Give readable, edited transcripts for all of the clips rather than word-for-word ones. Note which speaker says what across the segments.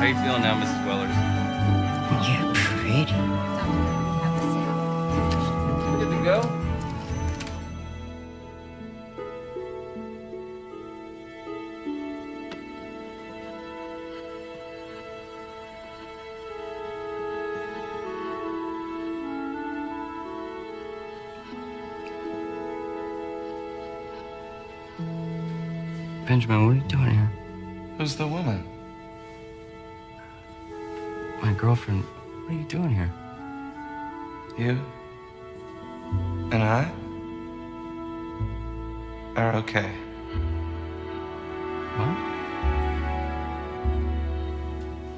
Speaker 1: How you feeling now, Mrs. Wellers?
Speaker 2: You're pretty.
Speaker 1: We good to go?
Speaker 3: Benjamin, what are you doing here?
Speaker 1: Who's the woman?
Speaker 3: My girlfriend. What are you doing here?
Speaker 1: You and I are okay.
Speaker 3: What?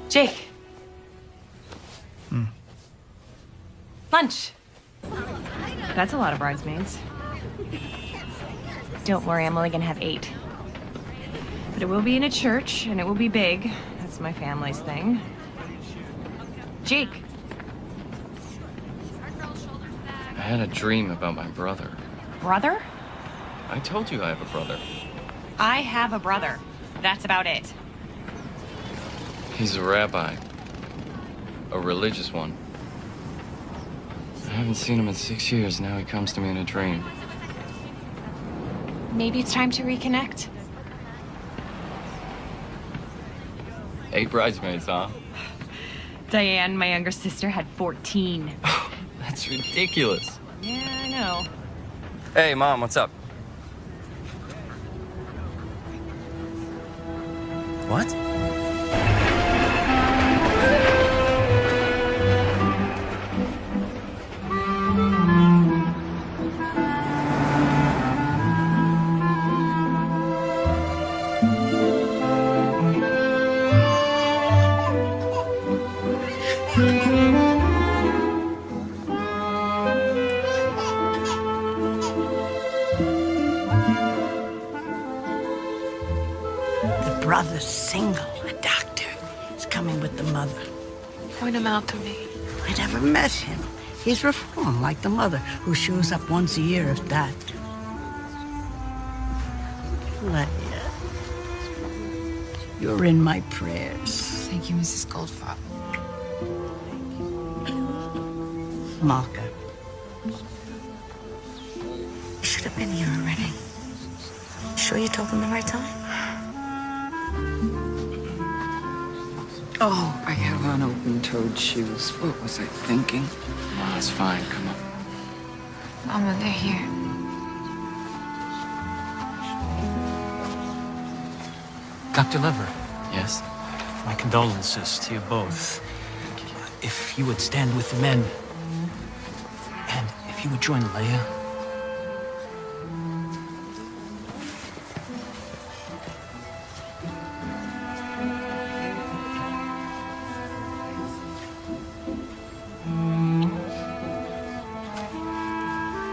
Speaker 4: Jake. Lunch. That's a lot of bridesmaids. Don't worry, I'm only gonna have 8. But it will be in a church, and it will be big. That's my family's thing. Jake.
Speaker 3: I had a dream about my brother.
Speaker 4: Brother?
Speaker 3: I told you I have a brother.
Speaker 4: I have a brother. That's about it.
Speaker 3: He's a rabbi. A religious one. I haven't seen him in 6 years. Now he comes to me in a dream.
Speaker 4: Maybe it's time to reconnect.
Speaker 3: 8 bridesmaids, huh?
Speaker 4: Diane, my younger sister, had 14.
Speaker 3: That's ridiculous.
Speaker 4: Yeah, I know.
Speaker 3: Hey, Mom, what's up? What?
Speaker 2: The brother's single. A doctor is coming with the mother.
Speaker 5: Point him out to me.
Speaker 2: I never met him. He's reformed like the mother, who shows up once a year, if that. Leia, you're in my prayers.
Speaker 5: Thank you, Mrs. Goldfarb.
Speaker 2: Malka.
Speaker 5: You should have been here already. You sure you told him the right time?
Speaker 6: Oh, I have on open-toed shoes. What was I thinking?
Speaker 3: Oh, that's fine. Come on.
Speaker 5: Mama, they're here.
Speaker 7: Dr. Lever,
Speaker 3: Yes?
Speaker 7: my condolences to you both. If you would stand with the men, and if you would join Leia.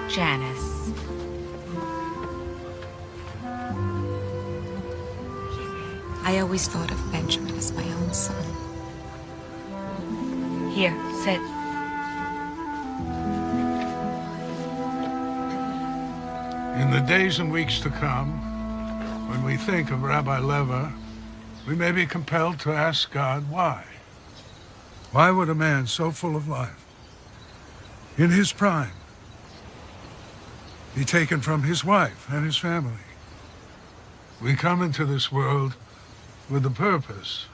Speaker 5: Janice. I always thought of Benjamin as my own son. Here, sit.
Speaker 8: In the days and weeks to come, when we think of Rabbi Lever, we may be compelled to ask God why. Why would a man so full of life, in his prime, be taken from his wife and his family? We come into this world with a purpose,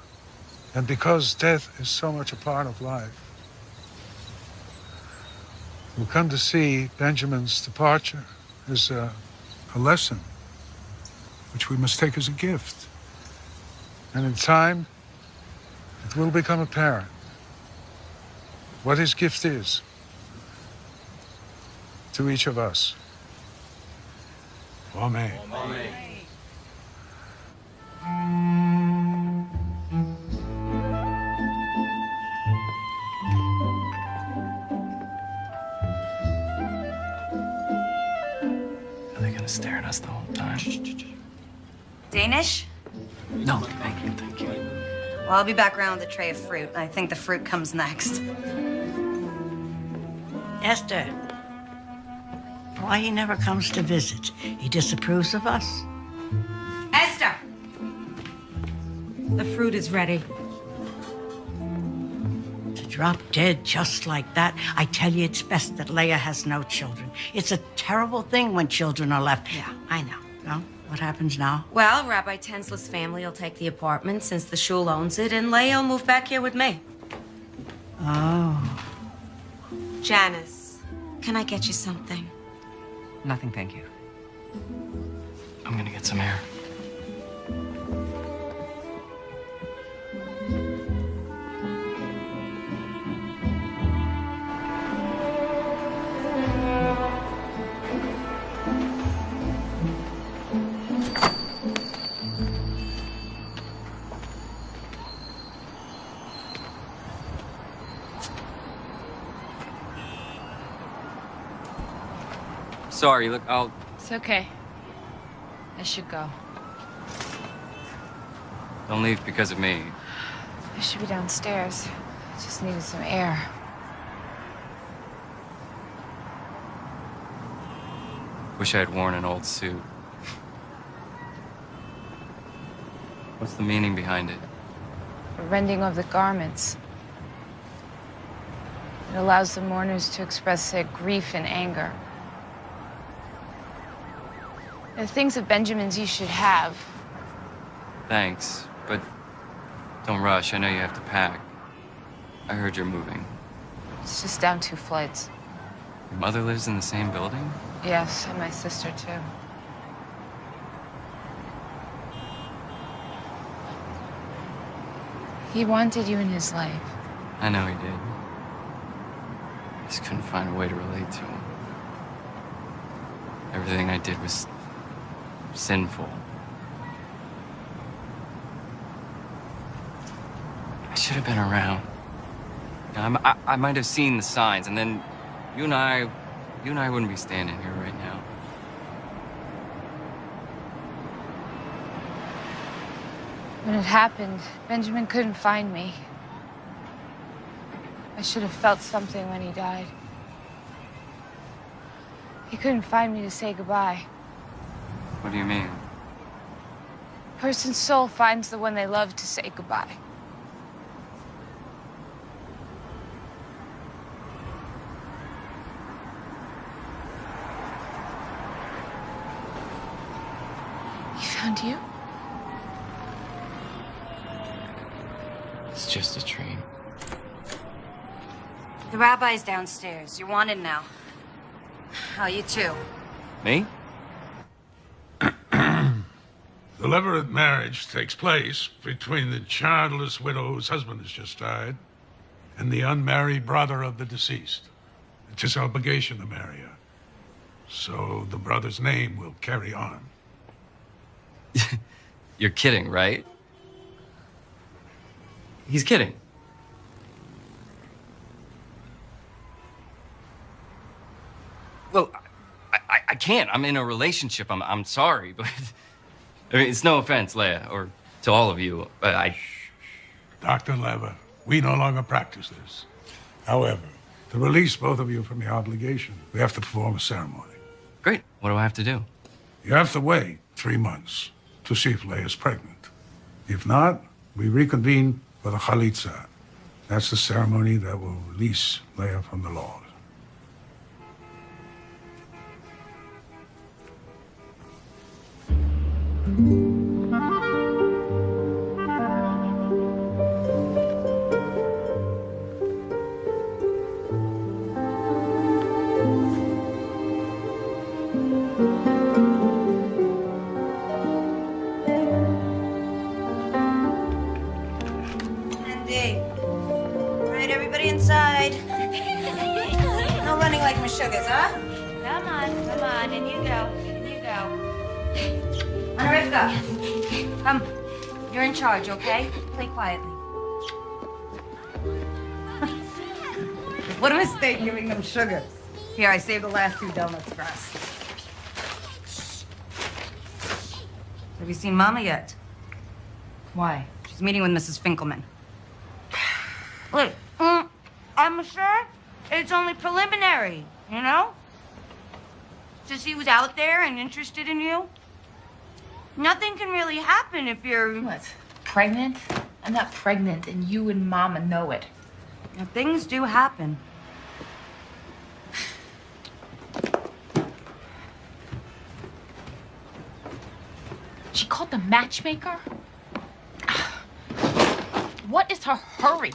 Speaker 8: and because death is so much a part of life, we come to see Benjamin's departure as a lesson, which we must take as a gift. And in time, it will become apparent what his gift is to each of us. Amen.
Speaker 3: Amen.
Speaker 7: Are they gonna stare at us the whole time?
Speaker 9: Danish?
Speaker 7: No, thank you, thank you.
Speaker 9: Well, I'll be back around with a tray of fruit. I think the fruit comes next.
Speaker 2: Esther, why he never comes to visit? He disapproves of us?
Speaker 9: Esther! The fruit is ready.
Speaker 2: To drop dead just like that, I tell you, it's best that Leia has no children. It's a terrible thing when children are left.
Speaker 9: Yeah, I know.
Speaker 2: Well, what happens now?
Speaker 9: Well, Rabbi Tensla's family will take the apartment since the shul owns it, and Leia will move back here with me.
Speaker 2: Oh.
Speaker 9: Janice, can I get you something?
Speaker 6: Nothing, thank you.
Speaker 7: I'm gonna get some air.
Speaker 3: Sorry, look, I'll...
Speaker 4: It's okay. I should go.
Speaker 3: Don't leave because of me.
Speaker 4: I should be downstairs. I just needed some air.
Speaker 3: Wish I had worn an old suit. What's the meaning behind it?
Speaker 4: The rending of the garments. It allows the mourners to express their grief and anger. The things of Benjamin's you should have.
Speaker 3: Thanks, but don't rush. I know you have to pack. I heard you're moving.
Speaker 4: It's just down 2 flights.
Speaker 3: Your mother lives in the same building?
Speaker 4: Yes, and my sister too. He wanted you in his life.
Speaker 3: I know he did. Just couldn't find a way to relate to him. Everything I did was sinful. I should have been around. I might have seen the signs, and then you and I wouldn't be standing here right now.
Speaker 4: When it happened, Benjamin couldn't find me. I should have felt something when he died. He couldn't find me to say goodbye.
Speaker 3: What do you mean?
Speaker 4: A person's soul finds the one they love to say goodbye. He found you?
Speaker 3: It's just a dream.
Speaker 9: The rabbi's downstairs. You're wanted now. Oh, you too.
Speaker 3: Me?
Speaker 8: The levirate marriage takes place between the childless widow whose husband has just died and the unmarried brother of the deceased. It's his obligation to marry her. So the brother's name will carry on.
Speaker 3: You're kidding, right? He's kidding. Well, I can't. I'm in a relationship. I'm sorry, but I mean, it's no offense, Leia, or to all of you, but
Speaker 8: Dr. Lever, we no longer practice this. However, to release both of you from your obligation, we have to perform a ceremony.
Speaker 3: Great. What do I have to do?
Speaker 8: You have to wait 3 months to see if Leia's pregnant. If not, we reconvene for the chalitza. That's the ceremony that will release Leia from the laws.
Speaker 9: Andy. sugars, huh? Come on, in you go, Marika, come. You're in charge, okay? Play quietly.
Speaker 2: What a mistake giving them sugar. Here, I saved the last 2 donuts for us. Have you seen Mama yet?
Speaker 4: Why?
Speaker 2: She's meeting with Mrs. Finkelman. Look, I'm sure it's only preliminary, you know? Just he was out there and interested in you. Nothing can really happen if you're...
Speaker 10: What? Pregnant? I'm not pregnant, and you and Mama know it.
Speaker 2: Now, things do happen.
Speaker 10: She called the matchmaker? What is her hurry?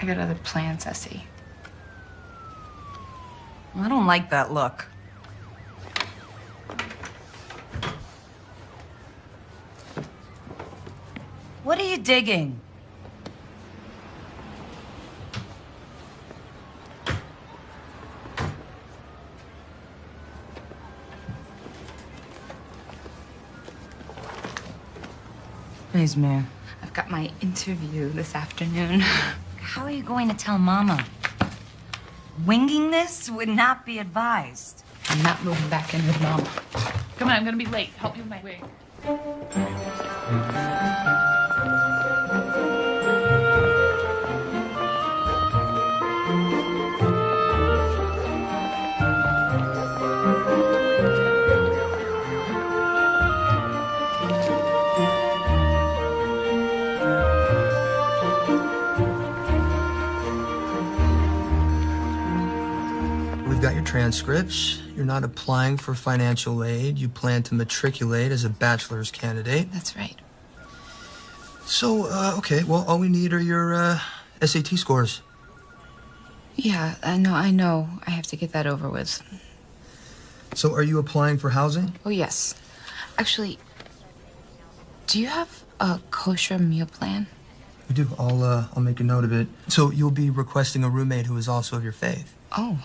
Speaker 10: I got other plans, Essie.
Speaker 2: I don't like that look. What are you digging? Please, Mare.
Speaker 10: I've got my interview this afternoon.
Speaker 2: How are you going to tell Mama? Winging this would not be advised.
Speaker 10: I'm not moving back in with Mama. Come on, I'm gonna be late. Help me with my wig.
Speaker 11: We've got your transcripts. You're not applying for financial aid. You plan to matriculate as a bachelor's candidate.
Speaker 10: That's right.
Speaker 11: So, okay, well, all we need are your SAT scores.
Speaker 10: Yeah, I know. I have to get that over with.
Speaker 11: So, are you applying for housing?
Speaker 10: Oh, yes. Actually, do you have a kosher meal plan?
Speaker 11: We do. I'll make a note of it. So, you'll be requesting a roommate who is also of your faith.
Speaker 10: Oh,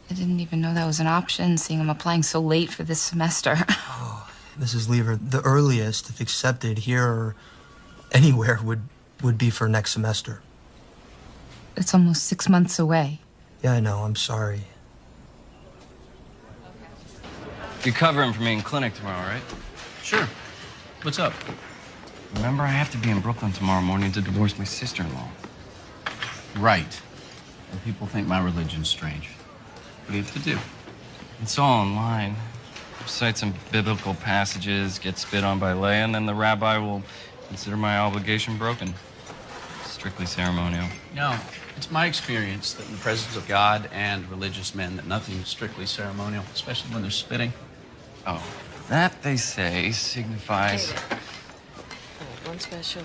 Speaker 10: I didn't even know that was an option, seeing I'm applying so late for this semester.
Speaker 11: Oh, Mrs. Lever, the earliest, if accepted here or anywhere, would be for next semester.
Speaker 10: It's almost 6 months away.
Speaker 11: Yeah, I know. I'm sorry.
Speaker 3: You're covering for me in clinic tomorrow, right?
Speaker 7: Sure. What's up?
Speaker 3: Remember, I have to be in Brooklyn tomorrow morning to divorce my sister-in-law.
Speaker 7: Right. And people think my religion's strange. What do you have to do?
Speaker 3: It's all online. Recite some biblical passages, get spit on by Leia, and then the rabbi will consider my obligation broken. Strictly ceremonial.
Speaker 7: No, it's my experience that in the presence of God and religious men that nothing is strictly ceremonial, especially when they're spitting.
Speaker 3: Oh, that, they say, signifies...
Speaker 5: One special.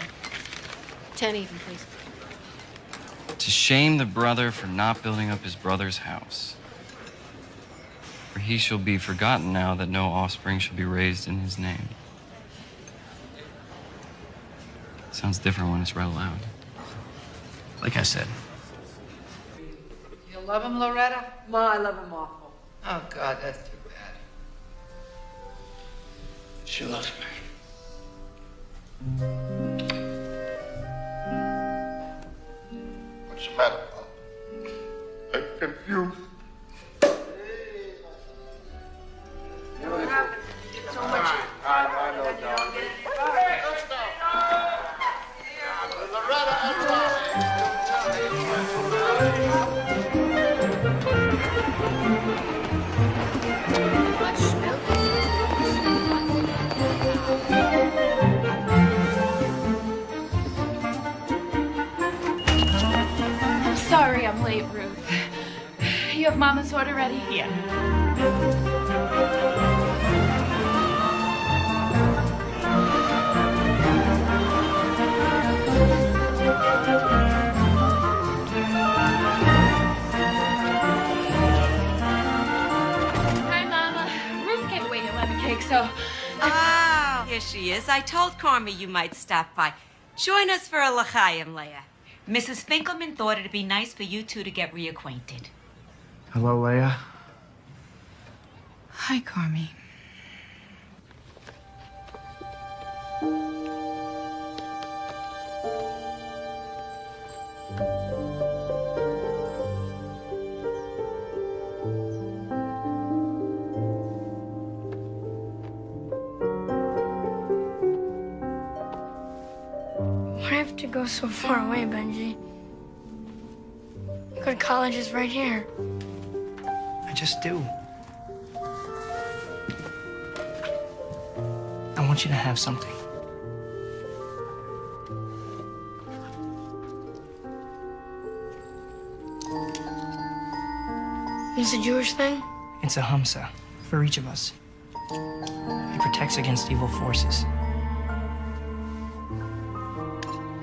Speaker 5: 10 even, please.
Speaker 3: to shame the brother for not building up his brother's house. For he shall be forgotten now that no offspring shall be raised in his name. Sounds different when it's read aloud.
Speaker 7: Like I said.
Speaker 6: You love him, Loretta? Ma, I love him awful. Oh, God, that's too bad.
Speaker 1: She loves me.
Speaker 12: What's the matter, Pop? I'm confused.
Speaker 6: What happened? You did so much.
Speaker 12: I know, Don. Loretta and
Speaker 10: I'm sorry I'm late, Ruth. You have Mama's order ready?
Speaker 2: Yeah.
Speaker 10: Hi, Mama. Ruth gave away 11 cakes, so...
Speaker 9: Ah, here she is. I told Carmi you might stop by. Join us for a l'chaim, Leia. Mrs. Finkelman thought it'd be nice for you two to get reacquainted.
Speaker 11: Hello, Leia.
Speaker 5: Hi, Carmi.
Speaker 13: Why do you have to go so far away, Benji? Good college is right here.
Speaker 11: I just do. I want you to have something.
Speaker 13: It's a Jewish thing?
Speaker 11: It's a Hamsa for each of us. It protects against evil forces.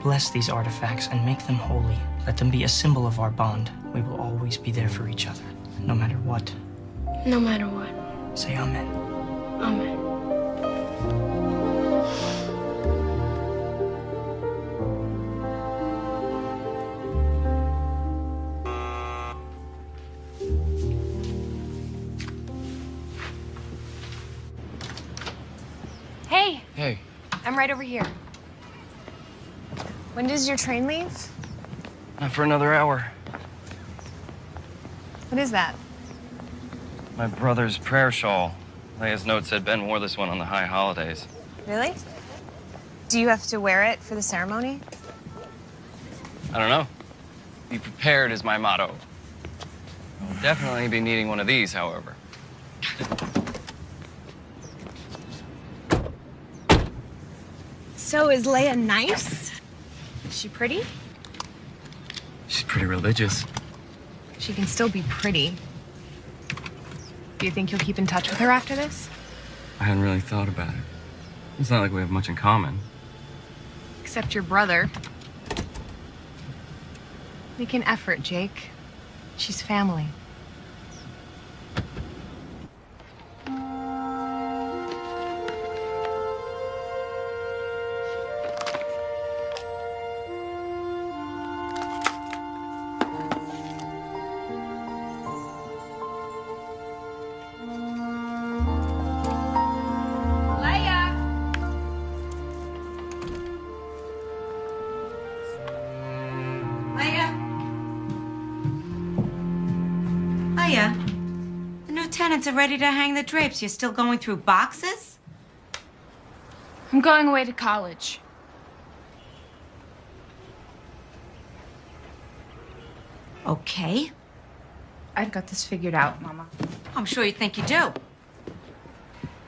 Speaker 11: Bless these artifacts and make them holy. Let them be a symbol of our bond. We will always be there for each other, no matter what.
Speaker 13: No matter what.
Speaker 11: Say amen.
Speaker 13: Amen.
Speaker 4: Hey,
Speaker 3: Hey,
Speaker 4: I'm right over here. When does your train leave?
Speaker 3: not for another hour.
Speaker 4: What is that?
Speaker 3: My brother's prayer shawl. Leia's note said Ben wore this one on the high holidays.
Speaker 4: Really? Do you have to wear it for the ceremony?
Speaker 3: I don't know. Be prepared is my motto. I'll definitely be needing one of these, however.
Speaker 4: So is Leia nice? Is she pretty?
Speaker 3: She's pretty religious.
Speaker 4: She can still be pretty. Do you think you'll keep in touch with her after this?
Speaker 3: I hadn't really thought about it. It's not like we have much in common.
Speaker 4: Except your brother. Make an effort, Jake. She's family.
Speaker 9: Leia, the new tenants are ready to hang the drapes. You're still going through boxes?
Speaker 10: I'm going away to college.
Speaker 9: Okay.
Speaker 10: I've got this figured out, Mama.
Speaker 9: I'm sure you think you do.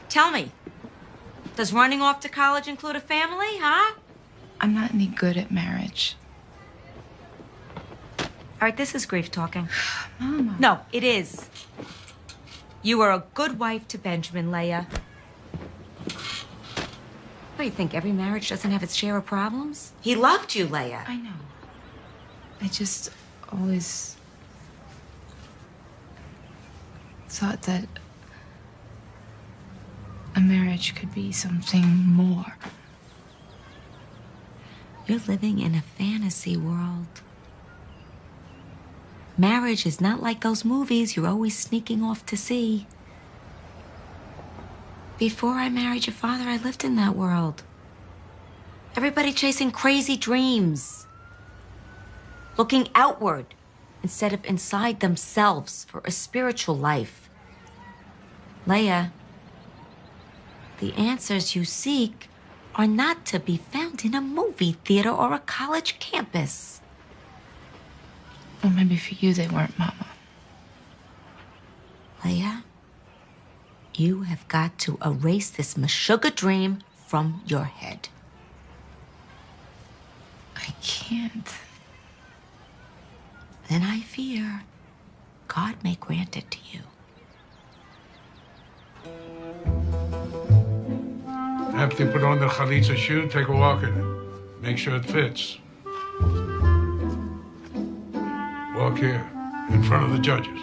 Speaker 9: Tell me, does running off to college include a family, huh?
Speaker 10: I'm not any good at marriage.
Speaker 9: All right, this is grief talking.
Speaker 10: Mama.
Speaker 9: No, it is. You are a good wife to Benjamin, Leia. What do you think, every marriage doesn't have its share of problems? He loved you, Leia.
Speaker 10: I know. I just always thought that a marriage could be something more.
Speaker 9: You're living in a fantasy world. Marriage is not like those movies you're always sneaking off to see. Before I married your father, I lived in that world. Everybody chasing crazy dreams. Looking outward instead of inside themselves for a spiritual life. Leia, the answers you seek are not to be found in a movie theater or a college campus.
Speaker 10: Well, maybe for you they weren't, Mama.
Speaker 9: Leia, you have got to erase this Meshuggah dream from your head.
Speaker 10: I can't.
Speaker 9: Then I fear God may grant it to you.
Speaker 8: After you put on the chalitza shoe, take a walk in it. Make sure it fits. Walk here, in front of the judges.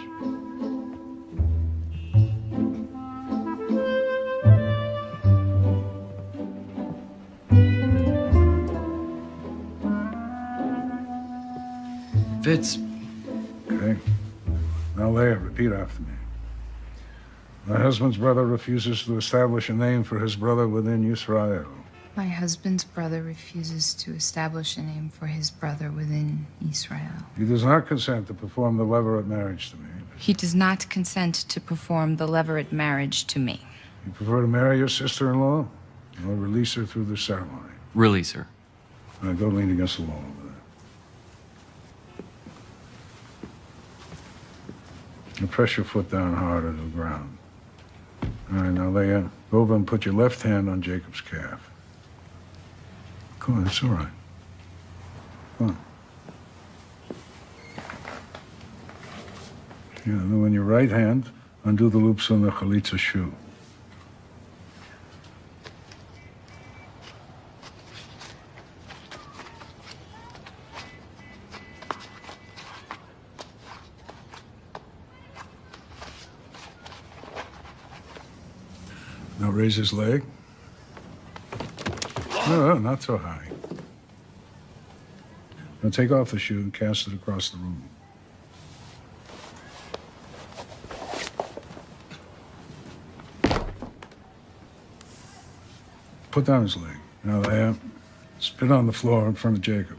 Speaker 8: Now, Leah, repeat after me. My husband's brother refuses to establish a name for his brother within Israel.
Speaker 14: My husband's brother refuses to establish a name for his brother within Israel.
Speaker 8: He does not consent to perform the levirate marriage to me.
Speaker 14: He does not consent to perform the levirate marriage to me.
Speaker 8: You prefer to marry your sister-in-law or release her through the ceremony?
Speaker 3: Release her.
Speaker 8: All right, go lean against the wall over there. Now press your foot down hard to the ground. All right, now Leah, go over and put your left hand on Jacob's calf. Come on, it's all right. Come on. Yeah, then when your right hand, undo the loops on the chalitza shoe. Now raise his leg. No, not so high. Now take off the shoe and cast it across the room. Put down his leg. Now there. Spit on the floor in front of Jacob.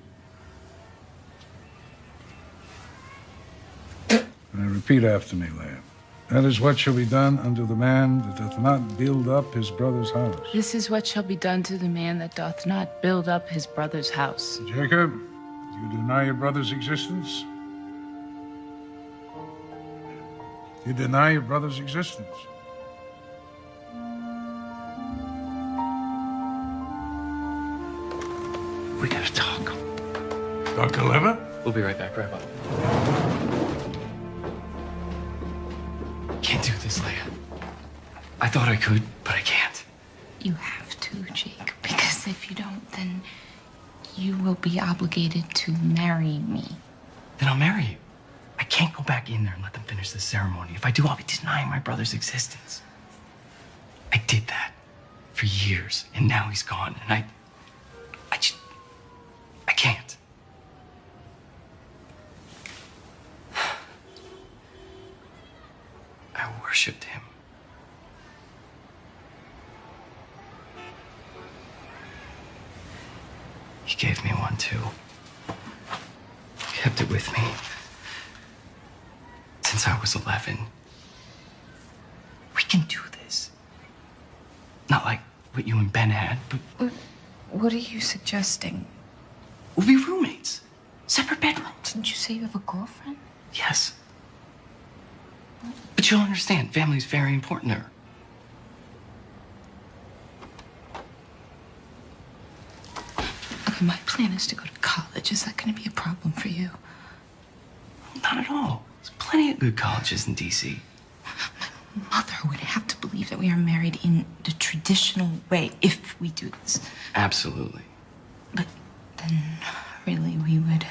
Speaker 8: And repeat after me, Leah. That is what shall be done unto the man that doth not build up his brother's house.
Speaker 14: This is what shall be done to the man that doth not build up his brother's house.
Speaker 8: Jacob, you deny your brother's existence? You deny your brother's existence?
Speaker 3: We gotta talk.
Speaker 8: Dr. Lever?
Speaker 3: We'll be right back, Rabbi. Can't do this, Leia. I thought I could, but I can't.
Speaker 14: You have to, Jake, because if you don't, then you will be obligated to marry me.
Speaker 3: Then I'll marry you. I can't go back in there and let them finish the ceremony. If I do, I'll be denying my brother's existence. I did that for years, and now he's gone, and I can't. I worshipped him. He gave me one, too. Kept it with me since I was 11. We can do this. Not like what you and Ben had, but...
Speaker 14: What are you suggesting?
Speaker 3: We'll be roommates. Separate bedrooms.
Speaker 14: Didn't you say you have a girlfriend?
Speaker 3: Yes. But you'll understand, family's very important to her.
Speaker 14: Okay, my plan is to go to college. Is that going to be a problem for you?
Speaker 3: Not at all. There's plenty of good colleges in D.C.
Speaker 14: My mother would have to believe that we are married in the traditional way if we do this.
Speaker 3: Absolutely.
Speaker 14: But then, really, we would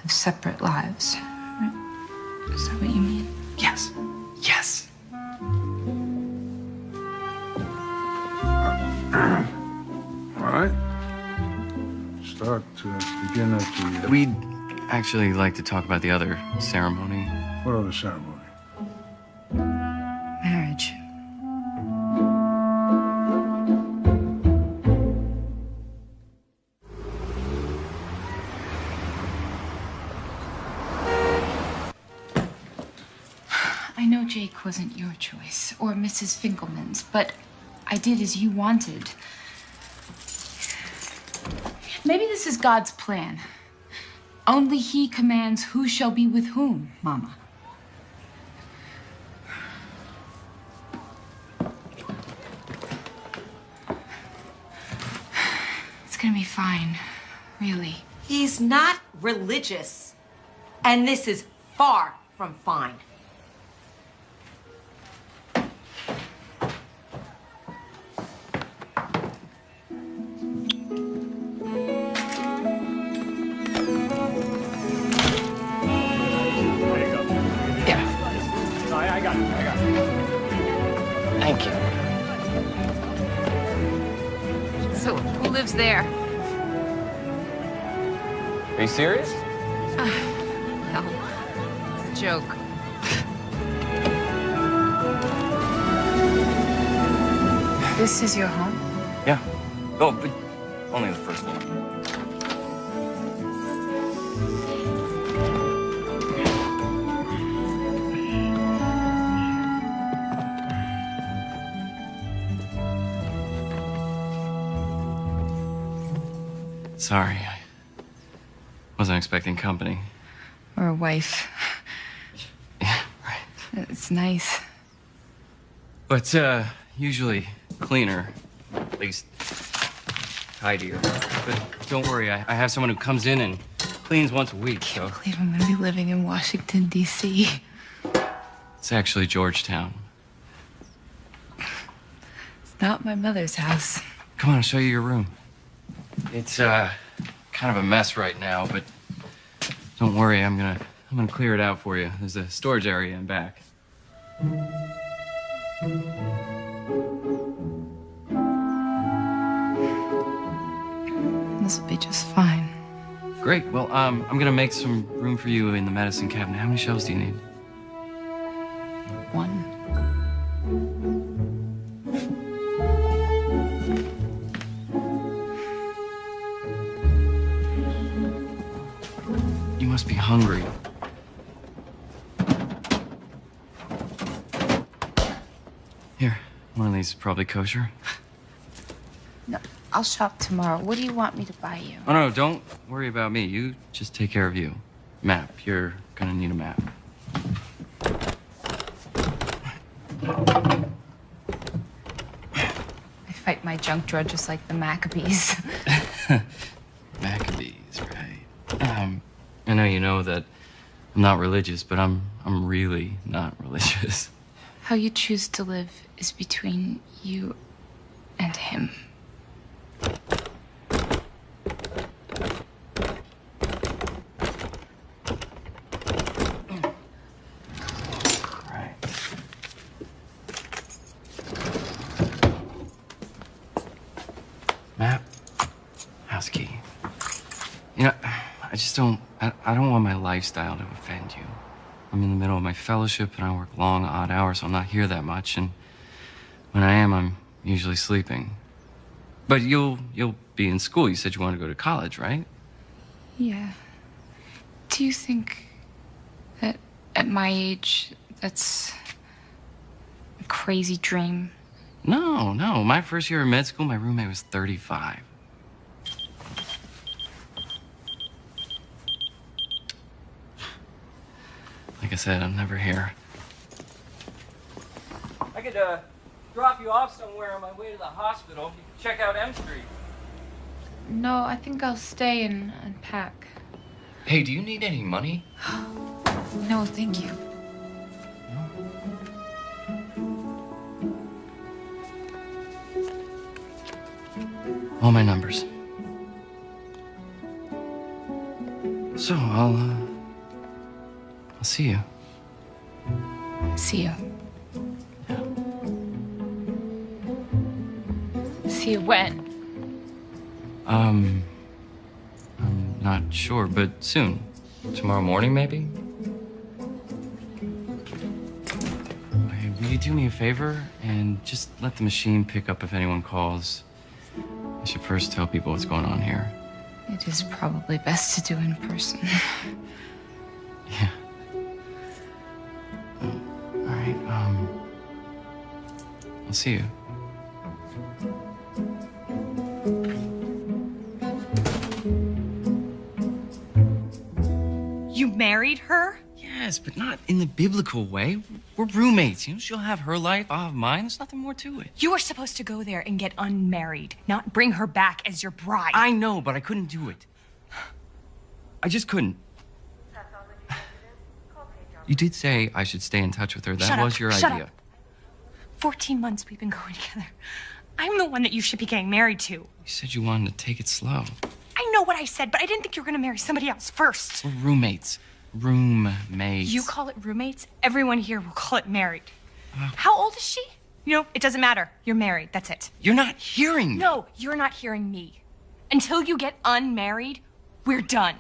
Speaker 14: have separate lives. Right? Is that what you mean?
Speaker 3: Yes. Yes.
Speaker 8: All right. Start to begin at the...
Speaker 3: We'd actually like to talk about the other ceremony.
Speaker 8: What other ceremony?
Speaker 14: Marriage. I know Jake wasn't your choice, or Mrs. Finkelman's, but I did as you wanted. Maybe this is God's plan. Only He commands who shall be with whom, Mama. It's gonna be fine, really.
Speaker 9: He's not religious. And this is far from fine.
Speaker 3: Thank you.
Speaker 14: So, who lives there?
Speaker 3: Are you serious?
Speaker 14: No, it's a joke. This is your home?
Speaker 3: Yeah. Oh, but only the first floor. Sorry, I wasn't expecting company.
Speaker 14: Or a wife.
Speaker 3: Yeah, right.
Speaker 14: It's nice.
Speaker 3: But, usually cleaner, at least tidier. But don't worry, I have someone who comes in and cleans once a week, so...
Speaker 14: I believe I'm gonna be living in Washington, D.C.
Speaker 3: It's actually Georgetown.
Speaker 14: It's not my mother's house.
Speaker 3: Come on, I'll show you your room. It's, kind of a mess right now, but don't worry, I'm gonna clear it out for you. There's a storage area in back.
Speaker 14: This will be just fine.
Speaker 3: Great. Well, I'm gonna make some room for you in the medicine cabinet. How many shelves do you need?
Speaker 14: One.
Speaker 3: You must be hungry. Here, one of these is probably kosher.
Speaker 14: No, I'll shop tomorrow. What do you want me to buy you?
Speaker 3: Oh, no, don't worry about me. You just take care of you. Map. You're gonna need a map.
Speaker 14: I fight my junk drawer just like the Maccabees.
Speaker 3: Maccabees, right. I know you know that I'm not religious, but I'm really not religious.
Speaker 14: How you choose to live is between you and him.
Speaker 3: Right. Map. House key. You know, I don't want my lifestyle to offend you. I'm in the middle of my fellowship and I work long, odd hours, so I'm not here that much. And when I am, I'm usually sleeping. But you'll be in school. You said you wanted to go to college, right?
Speaker 14: Yeah. Do you think that at my age, that's a crazy dream?
Speaker 3: No. My first year of med school, my roommate was 35. Like I said, I'm never here. I could, drop you off somewhere on my way to the hospital. You can check out M Street.
Speaker 14: No, I think I'll stay and unpack.
Speaker 3: Hey, do you need any money?
Speaker 14: No, thank you.
Speaker 3: All my numbers. So, I'll see you.
Speaker 14: See you. See you when?
Speaker 3: I'm not sure, but soon. Tomorrow morning, maybe? Hey, will you do me a favor and just let the machine pick up if anyone calls? I should first tell people what's going on here.
Speaker 14: It is probably best to do in person.
Speaker 3: Yeah. All right, I'll see you.
Speaker 2: You married her?
Speaker 3: Yes, but not in the biblical way. We're roommates. You know, she'll have her life, I'll have mine. There's nothing more to it.
Speaker 2: You were supposed to go there and get unmarried, not bring her back as your bride.
Speaker 3: I know, but I couldn't do it. I just couldn't. You did say I should stay in touch with her. That was your
Speaker 2: Shut
Speaker 3: idea.
Speaker 2: up. 14 months we've been going together. I'm the one that you should be getting married to.
Speaker 3: You said you wanted to take it slow.
Speaker 2: I know what I said, but I didn't think you were going to marry somebody else first.
Speaker 3: We're roommates. Roommates.
Speaker 2: You call it roommates, everyone here will call it married. How old is she? You know, it doesn't matter. You're married. That's it.
Speaker 3: You're not hearing me.
Speaker 2: No, you're not hearing me. Until you get unmarried, we're done.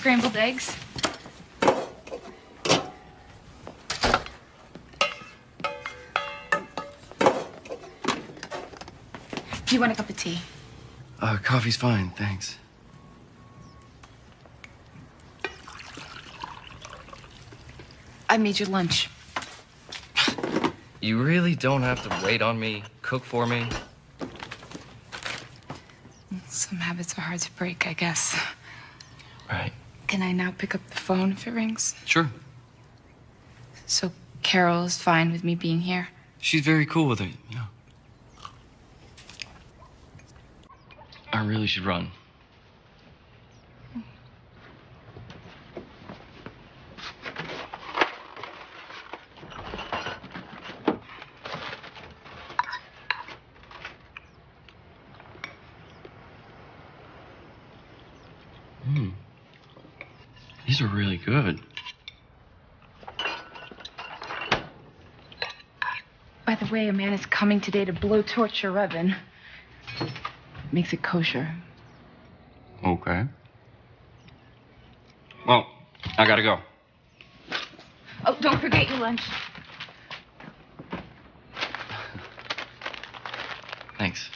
Speaker 10: scrambled eggs. Do you want a cup of tea?
Speaker 3: Coffee's fine, thanks.
Speaker 10: I made your lunch.
Speaker 3: You really don't have to wait on me, cook for me.
Speaker 10: Some habits are hard to break, I guess.
Speaker 3: Right.
Speaker 10: Can I now pick up the phone if it rings?
Speaker 3: Sure.
Speaker 10: So Carol's fine with me being here?
Speaker 3: She's very cool with it, yeah. I really should run. These are really good.
Speaker 10: By the way, a man is coming today to blowtorch your oven. Makes it kosher.
Speaker 3: Okay. Well, I gotta go.
Speaker 10: Oh, don't forget your lunch.
Speaker 3: Thanks.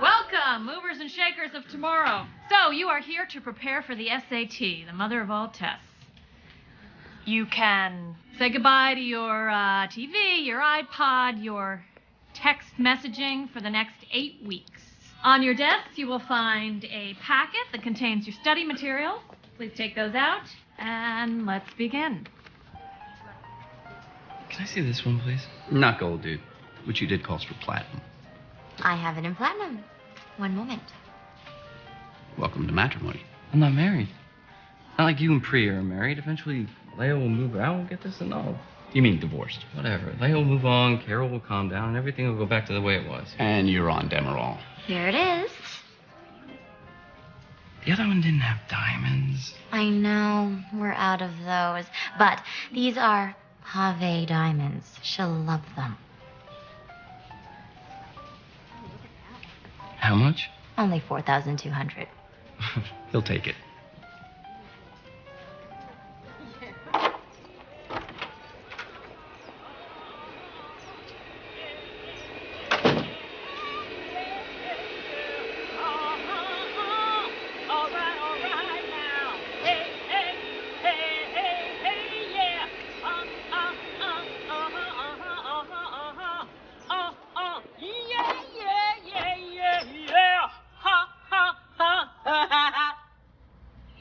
Speaker 15: Welcome, movers and shakers of tomorrow. So, you are here to prepare for the SAT, the mother of all tests. You can say goodbye to your TV, your iPod, your text messaging for the next 8 weeks. On your desks, you will find a packet that contains your study materials. Please take those out, and let's begin.
Speaker 3: Can I see this one, please?
Speaker 16: Not gold, dude. What you did calls for platinum.
Speaker 9: I have it in platinum. One moment.
Speaker 16: Welcome to matrimony.
Speaker 3: I'm not married. Not like you and Priya are married. Eventually, Leia will move out and get this annulled.
Speaker 16: You mean divorced?
Speaker 3: Whatever. Leia will move on, Carol will calm down, and everything will go back to the way it was.
Speaker 16: And you're on Demerol.
Speaker 9: Here it is.
Speaker 3: The other one didn't have diamonds.
Speaker 9: I know. We're out of those. But these are Pave diamonds. She'll love them.
Speaker 3: How much?
Speaker 9: Only 4,200.
Speaker 16: He'll take it.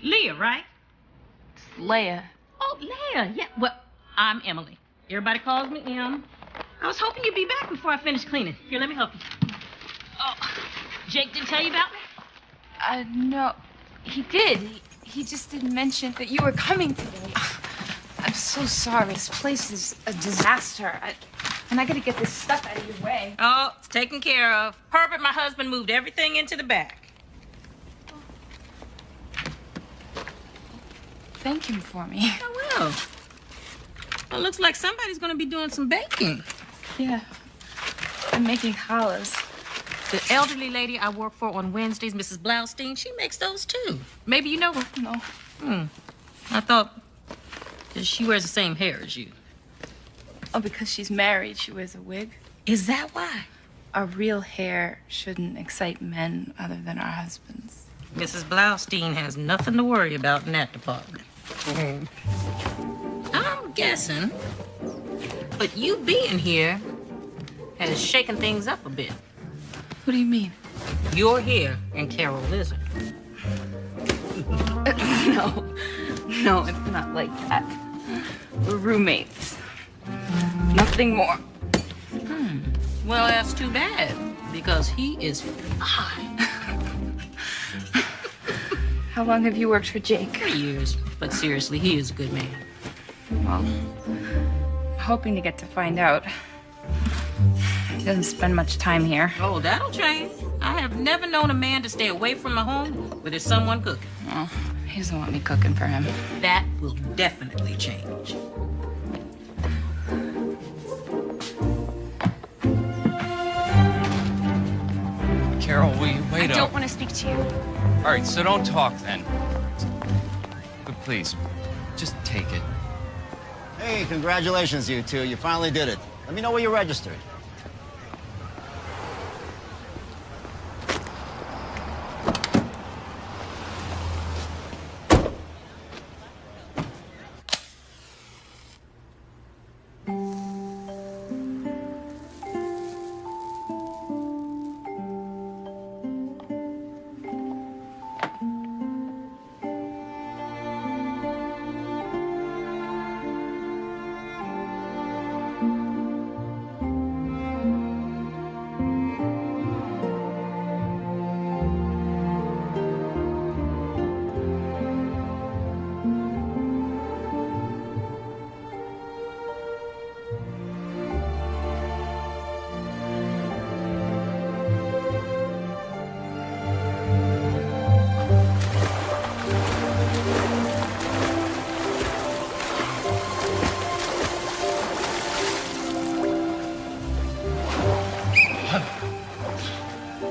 Speaker 17: Leah, right?
Speaker 10: It's Leia.
Speaker 17: Oh, Leah. Yeah, well, I'm Emily. Everybody calls me Em. I was hoping you'd be back before I finish cleaning. Here, let me help you. Oh, Jake didn't tell you about me?
Speaker 10: No. He did. He just didn't mention that you were coming today. I'm so sorry. This place is a disaster. And I gotta get this stuff out of your way.
Speaker 17: Oh, it's taken care of. Herbert, my husband, moved everything into the back.
Speaker 10: Thank him for me.
Speaker 17: Oh, well. Well, looks like somebody's gonna be doing some baking.
Speaker 10: Yeah. I'm making challahs.
Speaker 17: The elderly lady I work for on Wednesdays, Mrs. Blaustein, she makes those too. Maybe you know her.
Speaker 10: No.
Speaker 17: I thought that she wears the same hair as you.
Speaker 10: Oh, because she's married, she wears a wig.
Speaker 17: Is that why?
Speaker 10: Our real hair shouldn't excite men other than our husbands.
Speaker 17: Mrs. Blaustein has nothing to worry about in that department. I'm guessing, but you being here has shaken things up a bit.
Speaker 10: What do you mean?
Speaker 17: You're here and Carol isn't.
Speaker 10: No, it's not like that. We're roommates. Nothing more.
Speaker 17: Well, that's too bad, because he is fine.
Speaker 10: How long have you worked for Jake?
Speaker 17: 3 years. But seriously, he is a good man.
Speaker 10: Well, I'm hoping to get to find out. He doesn't spend much time here.
Speaker 17: Oh, that'll change. I have never known a man to stay away from a home where there's someone cooking.
Speaker 10: Oh, he doesn't want me cooking for him.
Speaker 17: That will definitely change.
Speaker 3: Carol, will you wait
Speaker 4: I
Speaker 3: up?
Speaker 4: don't want to speak to you.
Speaker 3: All right, so don't talk then. But please, just take it.
Speaker 18: Hey, congratulations, you two. You finally did it. Let me know where you're registered.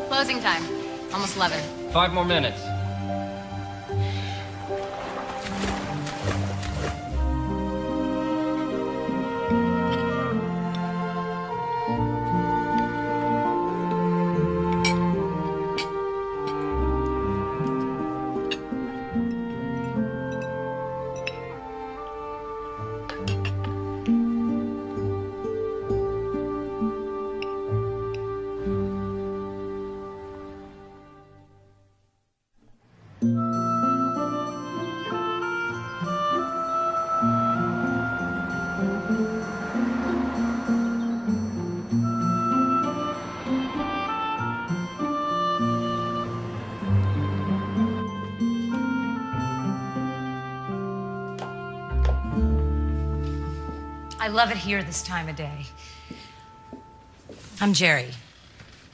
Speaker 9: Closing time. Almost 11.
Speaker 3: 5 more minutes.
Speaker 9: I love it here this time of day. I'm Jerry,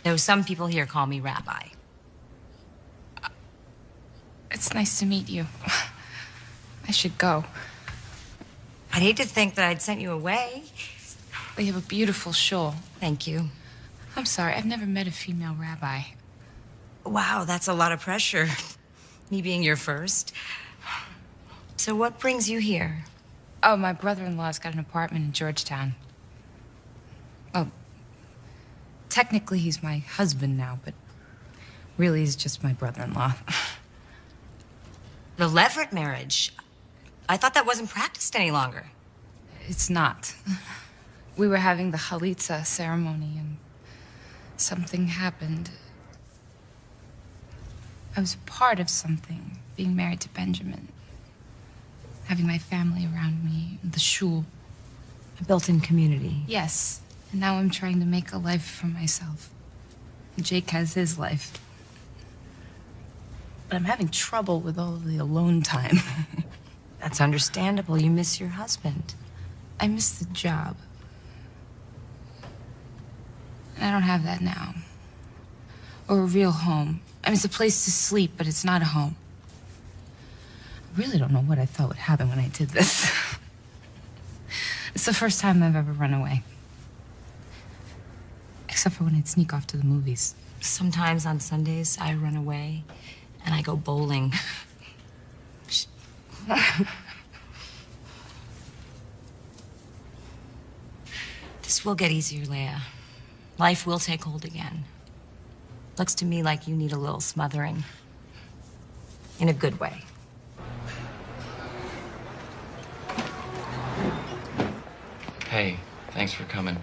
Speaker 9: though some people here call me Rabbi.
Speaker 10: It's nice to meet you. I should go.
Speaker 9: I'd hate to think that I'd sent you away.
Speaker 10: But you have a beautiful shawl.
Speaker 9: Thank you.
Speaker 10: I'm sorry, I've never met a female rabbi.
Speaker 9: Wow, that's a lot of pressure. Me being your first. So what brings you here?
Speaker 10: Oh, my brother-in-law's got an apartment in Georgetown. Well, technically he's my husband now, but really he's just my brother-in-law.
Speaker 9: The Leverett marriage. I thought that wasn't practiced any longer.
Speaker 10: It's not. We were having the chalitza ceremony and something happened. I was a part of something, being married to Benjamin. Having my family around me, the shul.
Speaker 9: A built-in community.
Speaker 10: Yes, and now I'm trying to make a life for myself. Jake has his life. But I'm having trouble with all of the alone time.
Speaker 9: That's understandable. You miss your husband.
Speaker 10: I miss the job. And I don't have that now. Or a real home. I mean, it's a place to sleep, but it's not a home. I really don't know what I thought would happen when I did this. It's the first time I've ever run away. Except for when I'd sneak off to the movies.
Speaker 9: Sometimes on Sundays, I run away and I go bowling. This will get easier, Leia. Life will take hold again. Looks to me like you need a little smothering. In a good way.
Speaker 3: Hey, thanks for coming.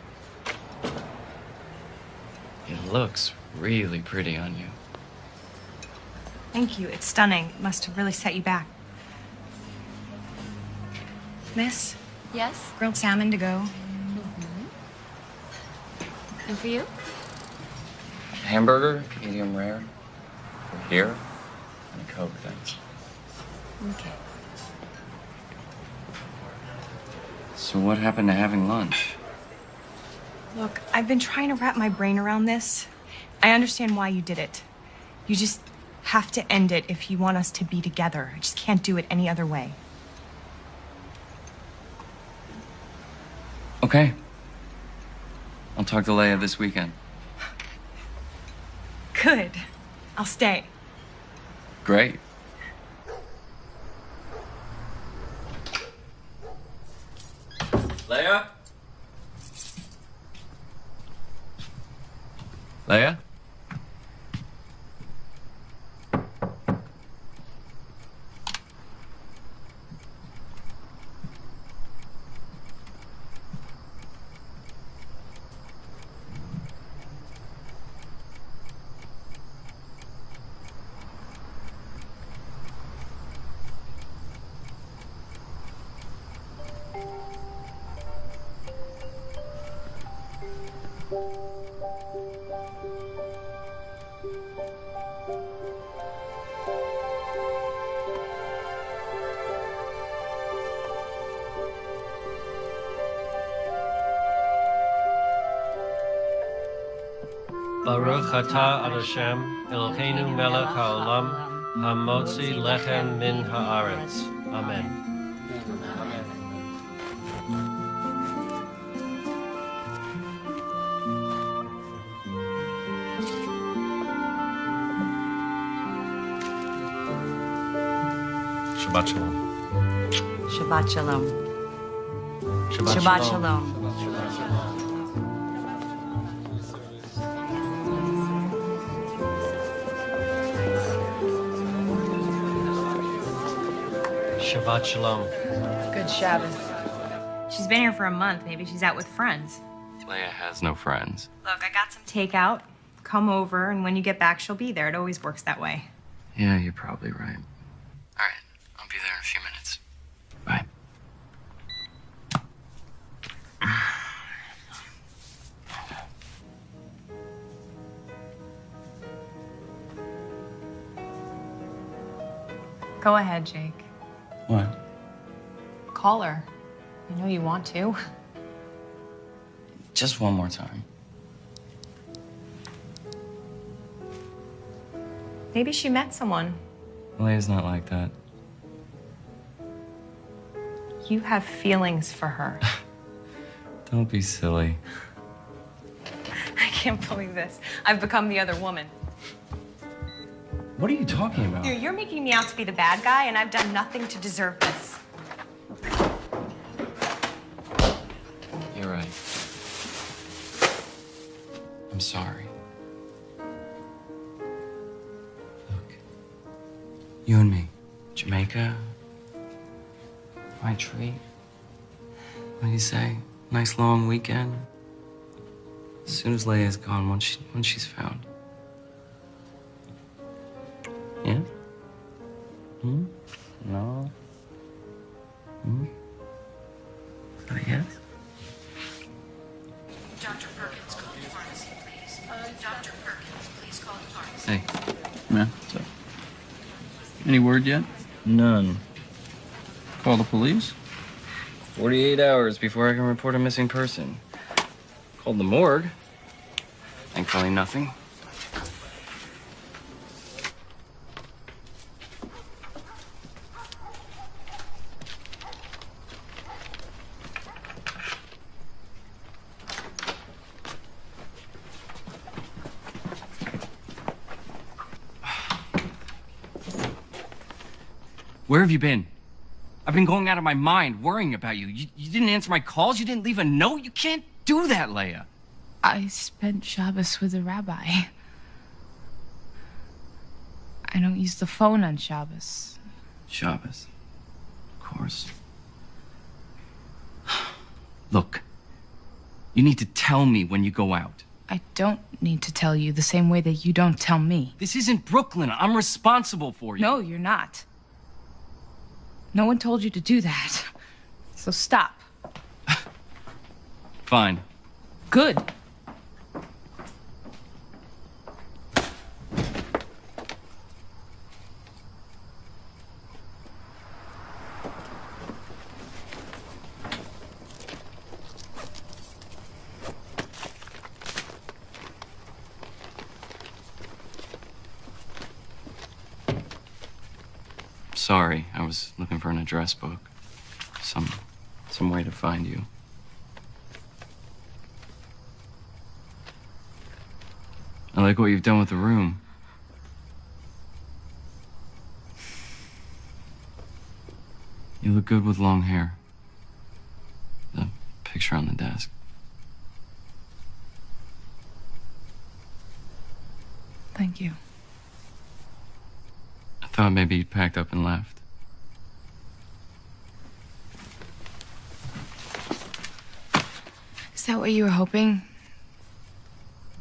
Speaker 3: looks really pretty on you.
Speaker 4: Thank you. It's stunning. It must have really set you back. Miss?
Speaker 5: Yes?
Speaker 4: Grilled salmon to go.
Speaker 5: And for you?
Speaker 3: Hamburger, medium rare. For here. And a Coke, thanks.
Speaker 5: Okay.
Speaker 3: So what happened to having lunch?
Speaker 4: Look, I've been trying to wrap my brain around this. I understand why you did it. You just have to end it if you want us to be together. I just can't do it any other way.
Speaker 3: Okay. I'll talk to Leia this weekend.
Speaker 4: Good. I'll stay.
Speaker 3: Great. Leia? Leia?
Speaker 19: Baruch atah Hashem, Eloheinu melech haolam, hamotzi lechem min haaretz. Amen. Shabbat shalom.
Speaker 9: Shabbat shalom.
Speaker 19: Shabbat
Speaker 9: shalom.
Speaker 19: Shabbat shalom.
Speaker 4: Good Shabbos. She's been here for a month. Maybe she's out with friends.
Speaker 3: Leia has no friends.
Speaker 4: Look, I got some takeout. Come over, and when you get back, she'll be there. It always works that way.
Speaker 3: Yeah, you're probably right. All right, I'll be there in a few minutes. Bye.
Speaker 4: Go ahead, Jake.
Speaker 3: What?
Speaker 4: Call her. I know you want to.
Speaker 3: Just one more time.
Speaker 4: Maybe she met someone.
Speaker 3: Leia's not like that.
Speaker 4: You have feelings for her.
Speaker 3: Don't be silly.
Speaker 4: I can't believe this. I've become the other woman.
Speaker 3: What are you talking about?
Speaker 4: You're making me out to be the bad guy, and I've done nothing to deserve this.
Speaker 3: You're right. I'm sorry. Look, you and me, Jamaica, my treat. What do you say? Nice long weekend. As soon as Leia's gone, once she's found. Yeah? Hmm? No? Hmm? Oh, yes?
Speaker 5: Dr. Perkins, call the pharmacy, please. Dr. Perkins, please call the pharmacy.
Speaker 16: Hey. Yeah, what's up? Any word yet?
Speaker 3: None.
Speaker 16: Call the police?
Speaker 3: 48 hours before I can report a missing person. Called the morgue. Thankfully, nothing. Where have you been? I've been going out of my mind worrying about you. You didn't answer my calls. You didn't leave a note. You can't do that, Leia.
Speaker 10: I spent Shabbos with a rabbi. I don't use the phone on Shabbos.
Speaker 3: Shabbos. Of course. Look, you need to tell me when you go out.
Speaker 10: I don't need to tell you the same way that you don't tell me.
Speaker 3: This isn't Brooklyn. I'm responsible for you.
Speaker 10: No, you're not. No one told you to do that. So stop.
Speaker 3: Fine.
Speaker 10: Good.
Speaker 3: Sorry, I was looking for an address book. Some way to find you. I like what you've done with the room. You look good with long hair. The picture on the desk.
Speaker 10: Thank you.
Speaker 3: I thought maybe you'd packed up and left.
Speaker 10: Is that what you were hoping?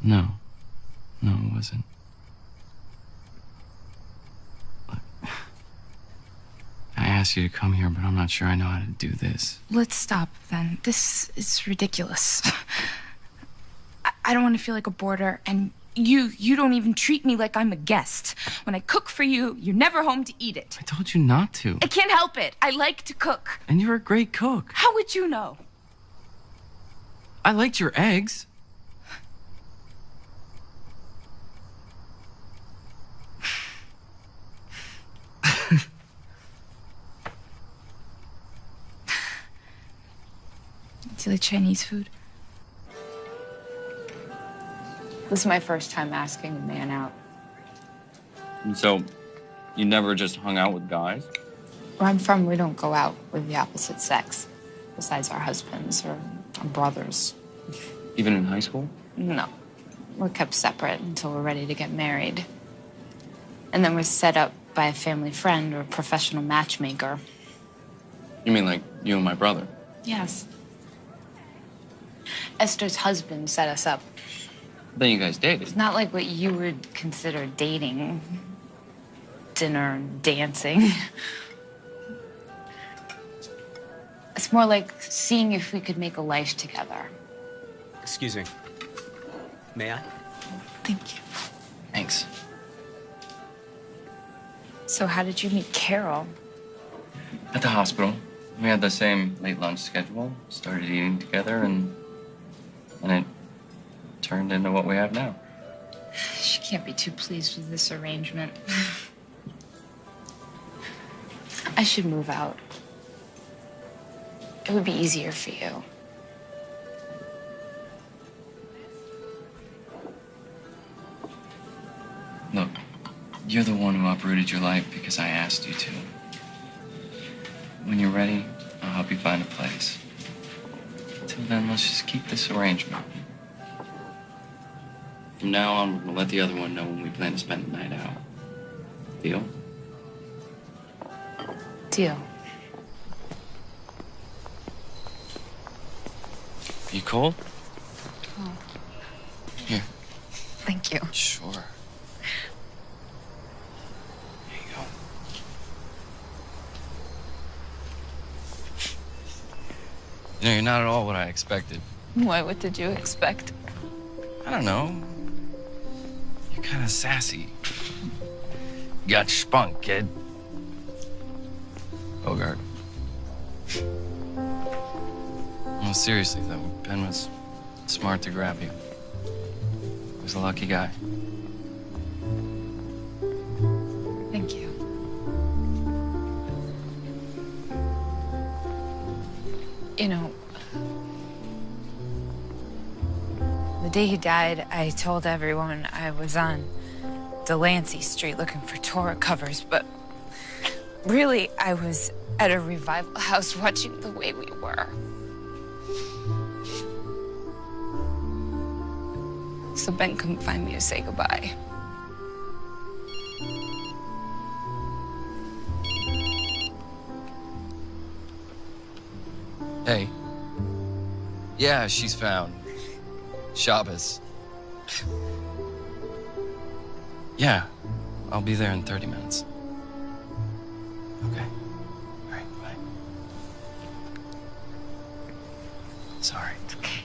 Speaker 3: No. No, it wasn't. Look, I asked you to come here, but I'm not sure I know how to do this.
Speaker 10: Let's stop then. This is ridiculous. I don't want to feel like a boarder, and you don't even treat me like I'm a guest. When I cook for you, you're never home to eat it.
Speaker 3: I told you not to.
Speaker 10: I can't help it. I like to cook.
Speaker 3: And you're a great cook.
Speaker 10: How would you know?
Speaker 3: I liked your eggs.
Speaker 10: Do you like Chinese food?
Speaker 14: This is my first time asking a man out.
Speaker 3: And so, you never just hung out with guys?
Speaker 14: Where I'm from, we don't go out with the opposite sex, besides our husbands or our brothers.
Speaker 3: Even in high school?
Speaker 14: No. We're kept separate until we're ready to get married. And then we're set up by a family friend or a professional matchmaker.
Speaker 3: You mean like you and my brother?
Speaker 14: Yes. Esther's husband set us up.
Speaker 3: Then you guys dated.
Speaker 14: It's not like what you would consider dating. Dinner and dancing. It's more like seeing if we could make a life together.
Speaker 20: Excuse me. May I?
Speaker 14: Thank you.
Speaker 3: Thanks.
Speaker 14: So how did you meet Carol?
Speaker 3: At the hospital. We had the same late lunch schedule, started eating together, and it turned into what we have now.
Speaker 14: She can't be too pleased with this arrangement. I should move out. It would be easier for you.
Speaker 3: Look, you're the one who uprooted your life because I asked you to. When you're ready, I'll help you find a place. Until then, let's just keep this arrangement. From now on, we're gonna let the other one know when we plan to spend the night out. Deal?
Speaker 14: Deal.
Speaker 3: You cold?
Speaker 14: Oh,
Speaker 3: Here.
Speaker 14: thank you.
Speaker 3: Sure. There you go. You know, you're not at all what I expected.
Speaker 14: Why, what did you expect?
Speaker 3: I don't know. You're kind of sassy. You got spunk, kid. Bogart. No, seriously, though, Ben was smart to grab you. He was a lucky guy.
Speaker 14: Thank you. You know, the day he died, I told everyone I was on Delancey Street looking for Torah covers, but really, I was at a revival house watching The Way We Were. So Ben couldn't find me to say goodbye.
Speaker 3: Hey. Yeah, she's found. Shabbos. Yeah, I'll be there in 30 minutes. Okay. All right, bye. Sorry.
Speaker 10: It's okay.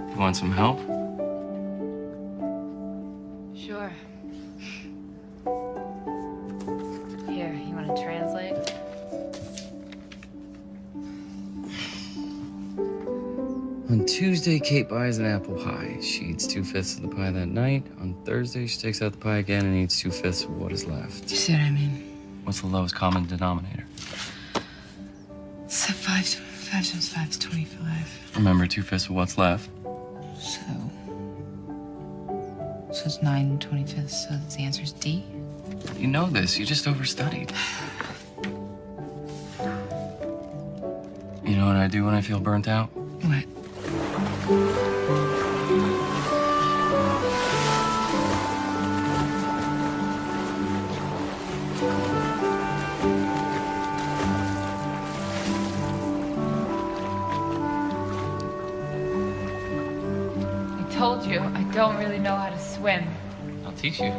Speaker 3: You want some help?
Speaker 14: Sure. Here, you want to translate?
Speaker 3: On Tuesday, Kate buys an apple pie. She eats 2/5 of the pie that night. On Thursday, she takes out the pie again and eats 2/5 of what is left.
Speaker 10: You see what I mean?
Speaker 3: What's the lowest common denominator?
Speaker 10: So 5 times 5 is 25.
Speaker 3: Remember, 2/5 of what's left.
Speaker 10: So it's 9/25, so the answer is D?
Speaker 3: You know this. You just overstudied. You know what I do when I feel burnt out?
Speaker 10: What?
Speaker 14: I told you, I don't really know how to swim.
Speaker 3: I'll teach you.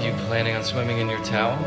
Speaker 3: You planning on swimming in your towel?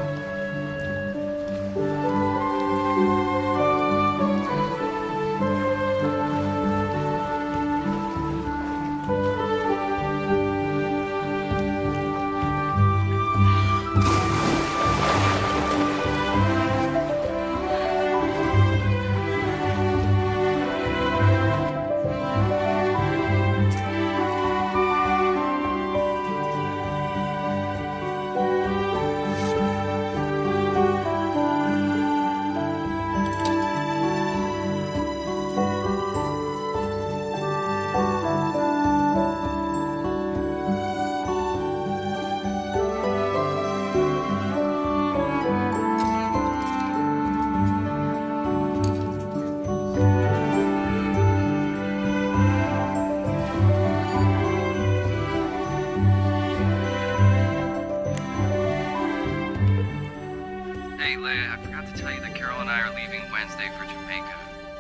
Speaker 3: Hey, Leia, I forgot to tell you that Carol and I are leaving Wednesday for Jamaica.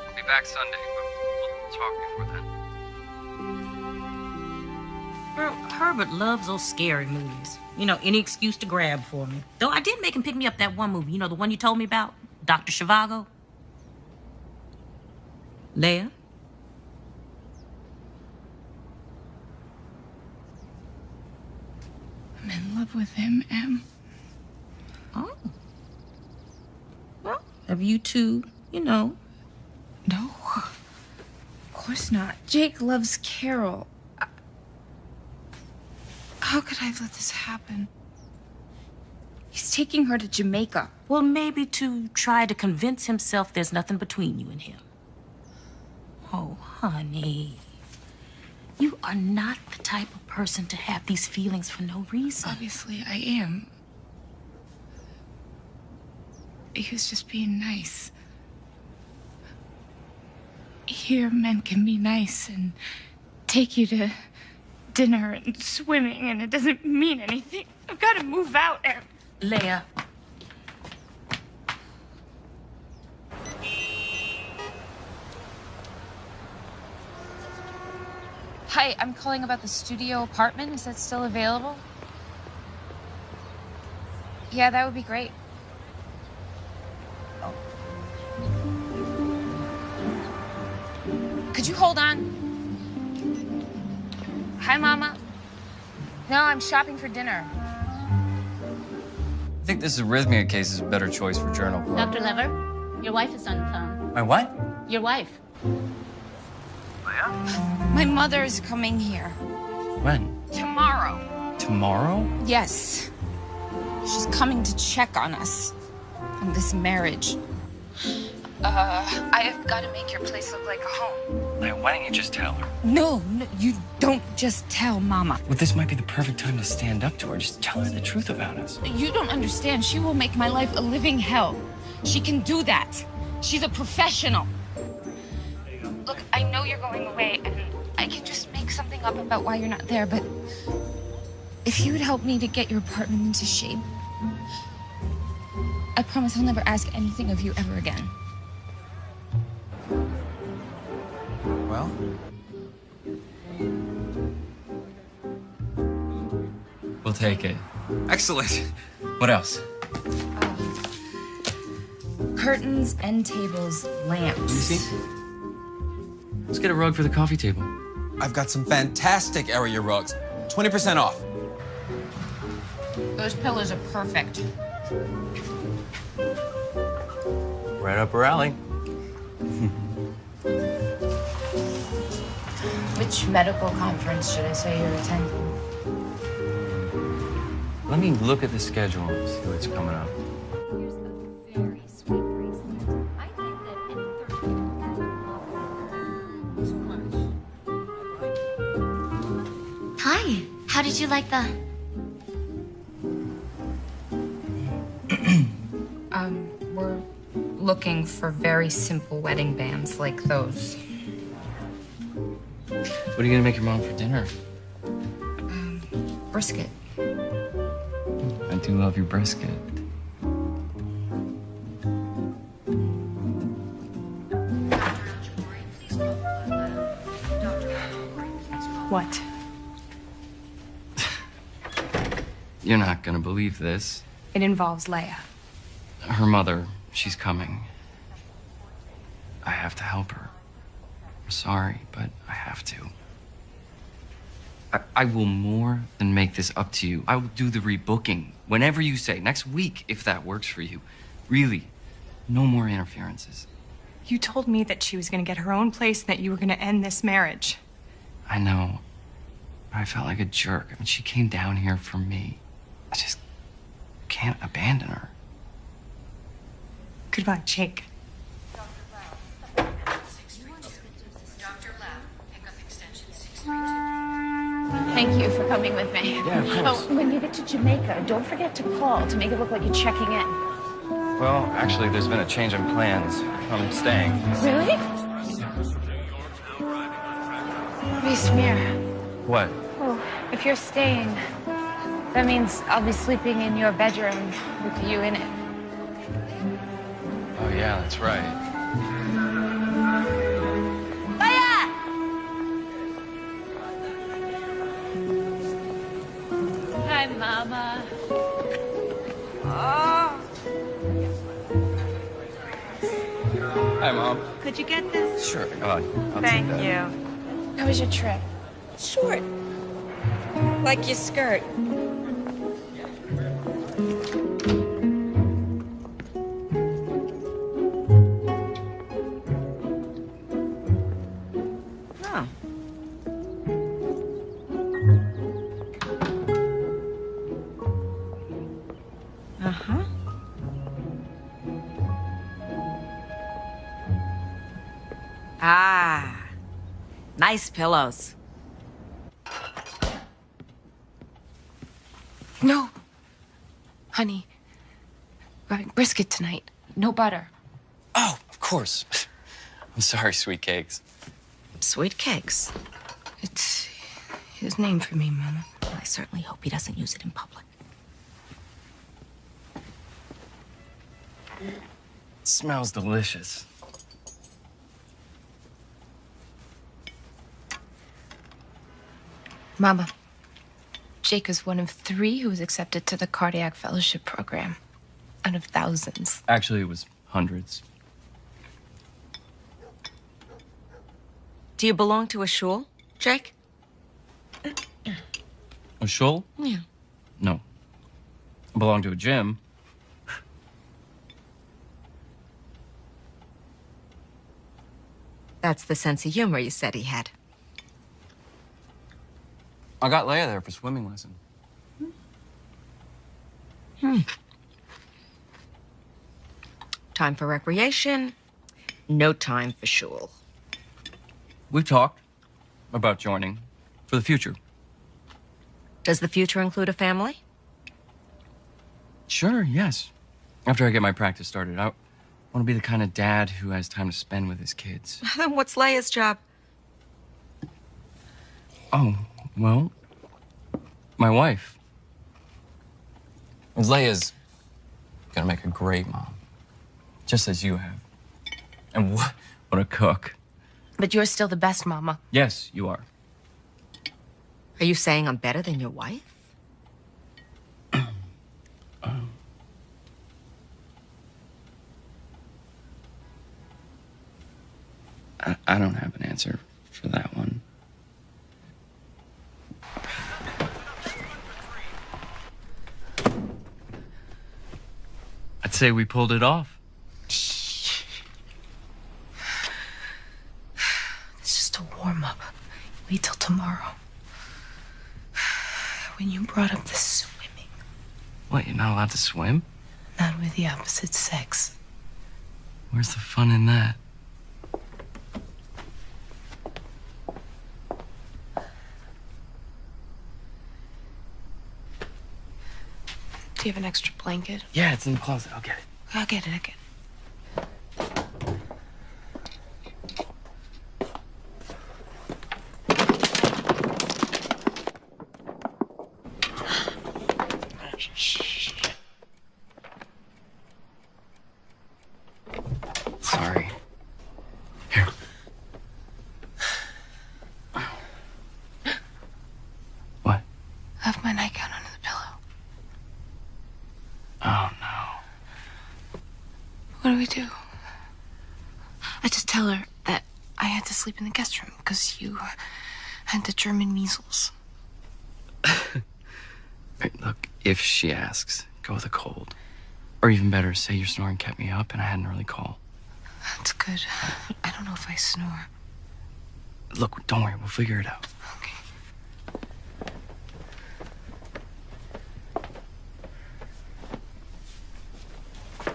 Speaker 3: I'll be back Sunday, but we'll talk before then.
Speaker 21: Girl, Herbert loves those scary movies. You know, any excuse to grab for me. Though I did make him pick me up that one movie. You know, the one you told me about? Dr. Zhivago? Leia?
Speaker 10: I'm in love with him, Em.
Speaker 21: Oh. Well, have you two, you know?
Speaker 10: No. Of course not. Jake loves Carol. How could I let this happen? He's taking her to Jamaica.
Speaker 21: Well, maybe to try to convince himself there's nothing between you and him. Oh, honey. You are not the type of person to have these feelings for no reason.
Speaker 10: Obviously, I am. He was just being nice. Here, men can be nice and take you to dinner and swimming, and it doesn't mean anything. I've got to move out and...
Speaker 21: Leia.
Speaker 10: Hi, I'm calling about the studio apartment. Is that still available? Yeah, that would be great. Oh. Could you hold on? Hi, Mama. No, I'm shopping for dinner.
Speaker 3: I think this arrhythmia case is a better choice for journal club.
Speaker 17: Dr. Lever, your wife is on the phone.
Speaker 3: My what?
Speaker 17: Your wife.
Speaker 10: My mother is coming here.
Speaker 3: When?
Speaker 10: Tomorrow.
Speaker 3: Tomorrow?
Speaker 10: Yes. She's coming to check on us. On this marriage. I have got to make your place look like a home.
Speaker 3: Leia, why don't you just tell her?
Speaker 10: No, you don't just tell Mama.
Speaker 3: Well, this might be the perfect time to stand up to her. Just tell her the truth about us.
Speaker 10: You don't understand. She will make my life a living hell. She can do that. She's a professional. Look, I know you're going away, and I can just make something up about why you're not there, but if you would help me to get your apartment into shape, I promise I'll never ask anything of you ever again.
Speaker 3: Well? We'll take it. Excellent. What else?
Speaker 10: Curtains, end tables, lamps.
Speaker 3: Let me see. Let's get a rug for the coffee table.
Speaker 7: I've got some fantastic area rugs. 20% off.
Speaker 10: Those pillows are perfect.
Speaker 3: Right up her alley.
Speaker 10: Which medical conference should I say you're attending?
Speaker 3: Let me look at the schedule and see what's coming up.
Speaker 9: Hi. How did you like the...
Speaker 10: We're looking for very simple wedding bands like those.
Speaker 3: What are you gonna make your mom for dinner?
Speaker 10: Brisket.
Speaker 3: I do love your brisket.
Speaker 4: What?
Speaker 3: You're not gonna believe this.
Speaker 4: It involves Leia.
Speaker 3: Her mother, she's coming. I have to help her. I'm sorry, but I have to. I will more than make this up to you. I will do the rebooking whenever you say. Next week, if that works for you. Really, no more interferences.
Speaker 4: You told me that she was going to get her own place and that you were going to end this marriage.
Speaker 3: I know. But I felt like a jerk. I mean, she came down here for me. I just can't abandon her.
Speaker 4: Goodbye, Jake.
Speaker 21: Thank you for coming with me.
Speaker 3: Yeah, of course.
Speaker 21: Oh, when you get to Jamaica, don't forget to call to make it look like you're checking in.
Speaker 3: Well, actually, there's been a change in plans. I'm staying.
Speaker 21: Really? Smir.
Speaker 3: What?
Speaker 21: Oh, if you're staying, that means I'll be sleeping in your bedroom with you in it.
Speaker 3: Oh, yeah, that's right.
Speaker 17: Hi, Mama.
Speaker 3: Hi, Mom.
Speaker 17: Could you get this?
Speaker 3: Sure. I'll
Speaker 21: Thank
Speaker 3: take that.
Speaker 21: you. How was your trip? Short. Like your skirt.
Speaker 9: Oh.
Speaker 4: Uh-huh.
Speaker 9: Ah. Nice pillows.
Speaker 4: No. Honey, we're having brisket tonight. No butter.
Speaker 3: Oh, of course. I'm sorry, sweet cakes.
Speaker 9: Sweet cakes.
Speaker 4: It's his name for me, Mama.
Speaker 9: Well, I certainly hope he doesn't use it in public.
Speaker 3: It smells delicious.
Speaker 4: Mama, Jake is one of 3 who was accepted to the Cardiac Fellowship Program. Out of thousands.
Speaker 3: Actually, it was hundreds.
Speaker 9: Do you belong to a shul, Jake?
Speaker 3: A shul?
Speaker 9: Yeah.
Speaker 3: No. I belong to a gym.
Speaker 9: That's the sense of humor you said he had.
Speaker 3: I got Leia there for swimming lesson.
Speaker 9: Time for recreation, no time for shul.
Speaker 3: We've talked about joining for the future.
Speaker 9: Does the future include a family?
Speaker 3: Sure, yes. After I get my practice started, I want to be the kind of dad who has time to spend with his kids.
Speaker 9: Then what's Leia's job?
Speaker 3: Oh, well, my wife. Leia's gonna make a great mom, just as you have. And what a cook.
Speaker 4: But you're still the best, Mama.
Speaker 3: Yes, you are.
Speaker 9: Are you saying I'm better than your wife?
Speaker 3: I don't have an answer for that one. I'd say we pulled it off.
Speaker 4: It's just a warm-up. Wait till tomorrow. When you brought up the swimming.
Speaker 3: What, you're not allowed to swim?
Speaker 4: Not with the opposite sex.
Speaker 3: Where's the fun in that?
Speaker 4: Do you have an extra blanket?
Speaker 3: Yeah, it's in the closet. I'll get it.
Speaker 4: I'll get it,
Speaker 3: Sorry. Here. What?
Speaker 4: I have my nightgown under the pillow.
Speaker 3: Oh, no.
Speaker 4: What do we do? I just tell her that I had to sleep in the guest room because you had the German measles.
Speaker 3: Right, look, if she asks, go with a cold. Or even better, say your snoring kept me up and I had an early call.
Speaker 4: That's good. But I don't know if I snore.
Speaker 3: Look, don't worry, we'll figure it out.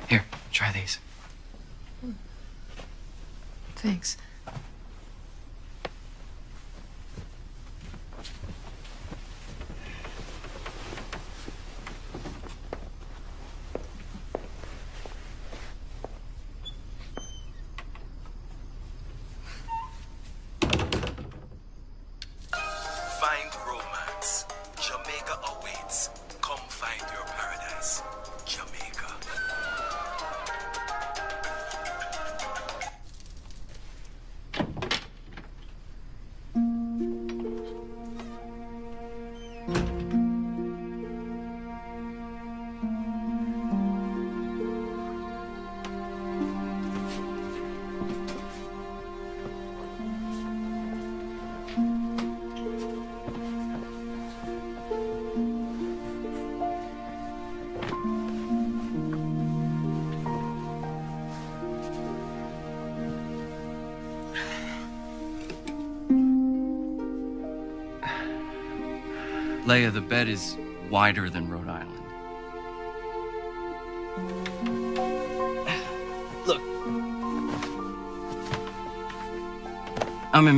Speaker 3: Here, try these.
Speaker 4: Thanks.
Speaker 1: Find romance. Jamaica awaits. Come find your paradise. Jamaica.
Speaker 3: Leia, the bed is wider than Rhode Island. Look. I'm in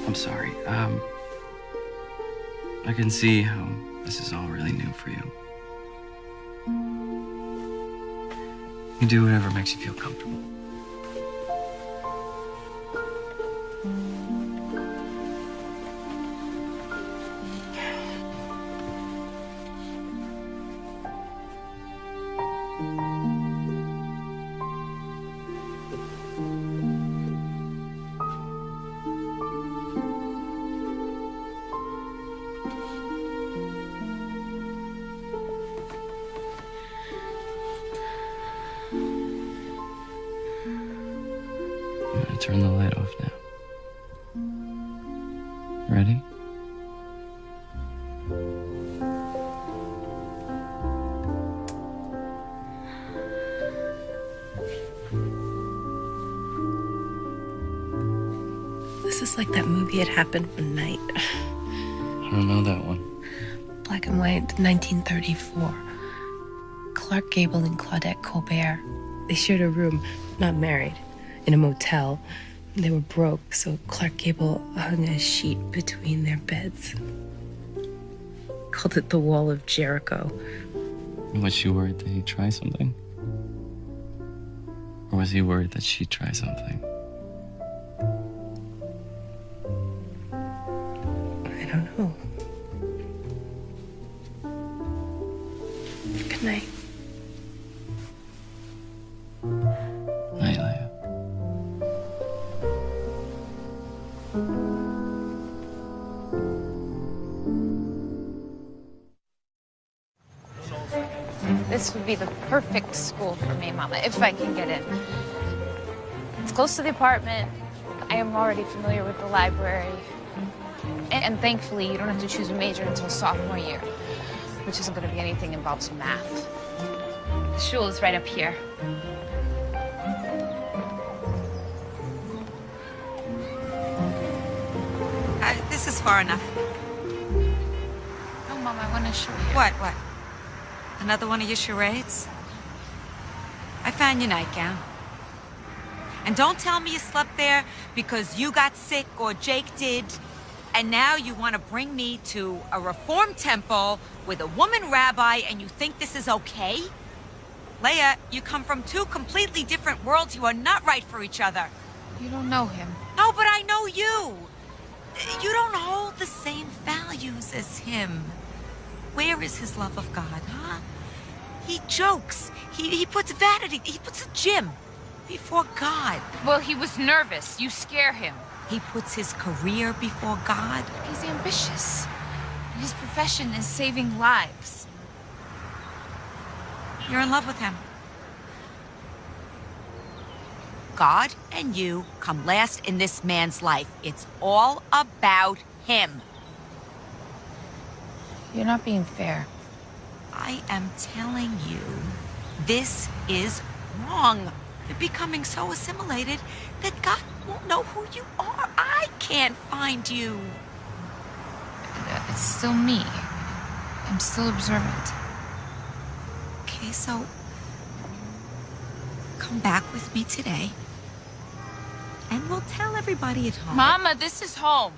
Speaker 3: I'm sorry. I can see how this is all really new for you. You do whatever makes you feel comfortable. I'm gonna turn the light off now. Ready?
Speaker 4: This is like that movie It Happened One Night.
Speaker 3: I don't know that one.
Speaker 4: Black and white, 1934. Clark Gable and Claudette Colbert. They shared a room, not married, in a motel. They were broke, so Clark Gable hung a sheet between their beds. Called it the Wall of Jericho.
Speaker 3: Was she worried that he'd try something? Or was he worried that she'd try something?
Speaker 4: I don't know. Good night.
Speaker 3: Night, Leia.
Speaker 14: This would be the perfect school for me, Mama, if I can get in. It's close to the apartment. I am already familiar with the library. And thankfully, you don't have to choose a major until sophomore year, which isn't going to be anything involves math. The shul is right up here.
Speaker 6: This is far enough.
Speaker 14: Oh, Mom, I want to show you.
Speaker 6: What? Another one of your charades? I found your nightgown. And don't tell me you slept there because you got sick or Jake did. And now you want to bring me to a reform temple with a woman rabbi and you think this is okay? Leia, you come from two completely different worlds. You are not right for each other.
Speaker 14: You don't know him.
Speaker 6: No, but I know you. You don't hold the same values as him. Where is his love of God, huh? He jokes. He puts vanity, he puts a gym before God.
Speaker 14: Well, he was nervous. You scare him.
Speaker 6: He puts his career before God.
Speaker 14: He's ambitious. And his profession is saving lives.
Speaker 6: You're in love with him. God and you come last in this man's life. It's all about him.
Speaker 14: You're not being fair.
Speaker 6: I am telling you, this is wrong. You're becoming so assimilated that God won't know who you are. I can't find you.
Speaker 14: It's still me. I'm still observant.
Speaker 6: Okay, so come back with me today. And we'll tell everybody at home.
Speaker 14: Mama, this is home.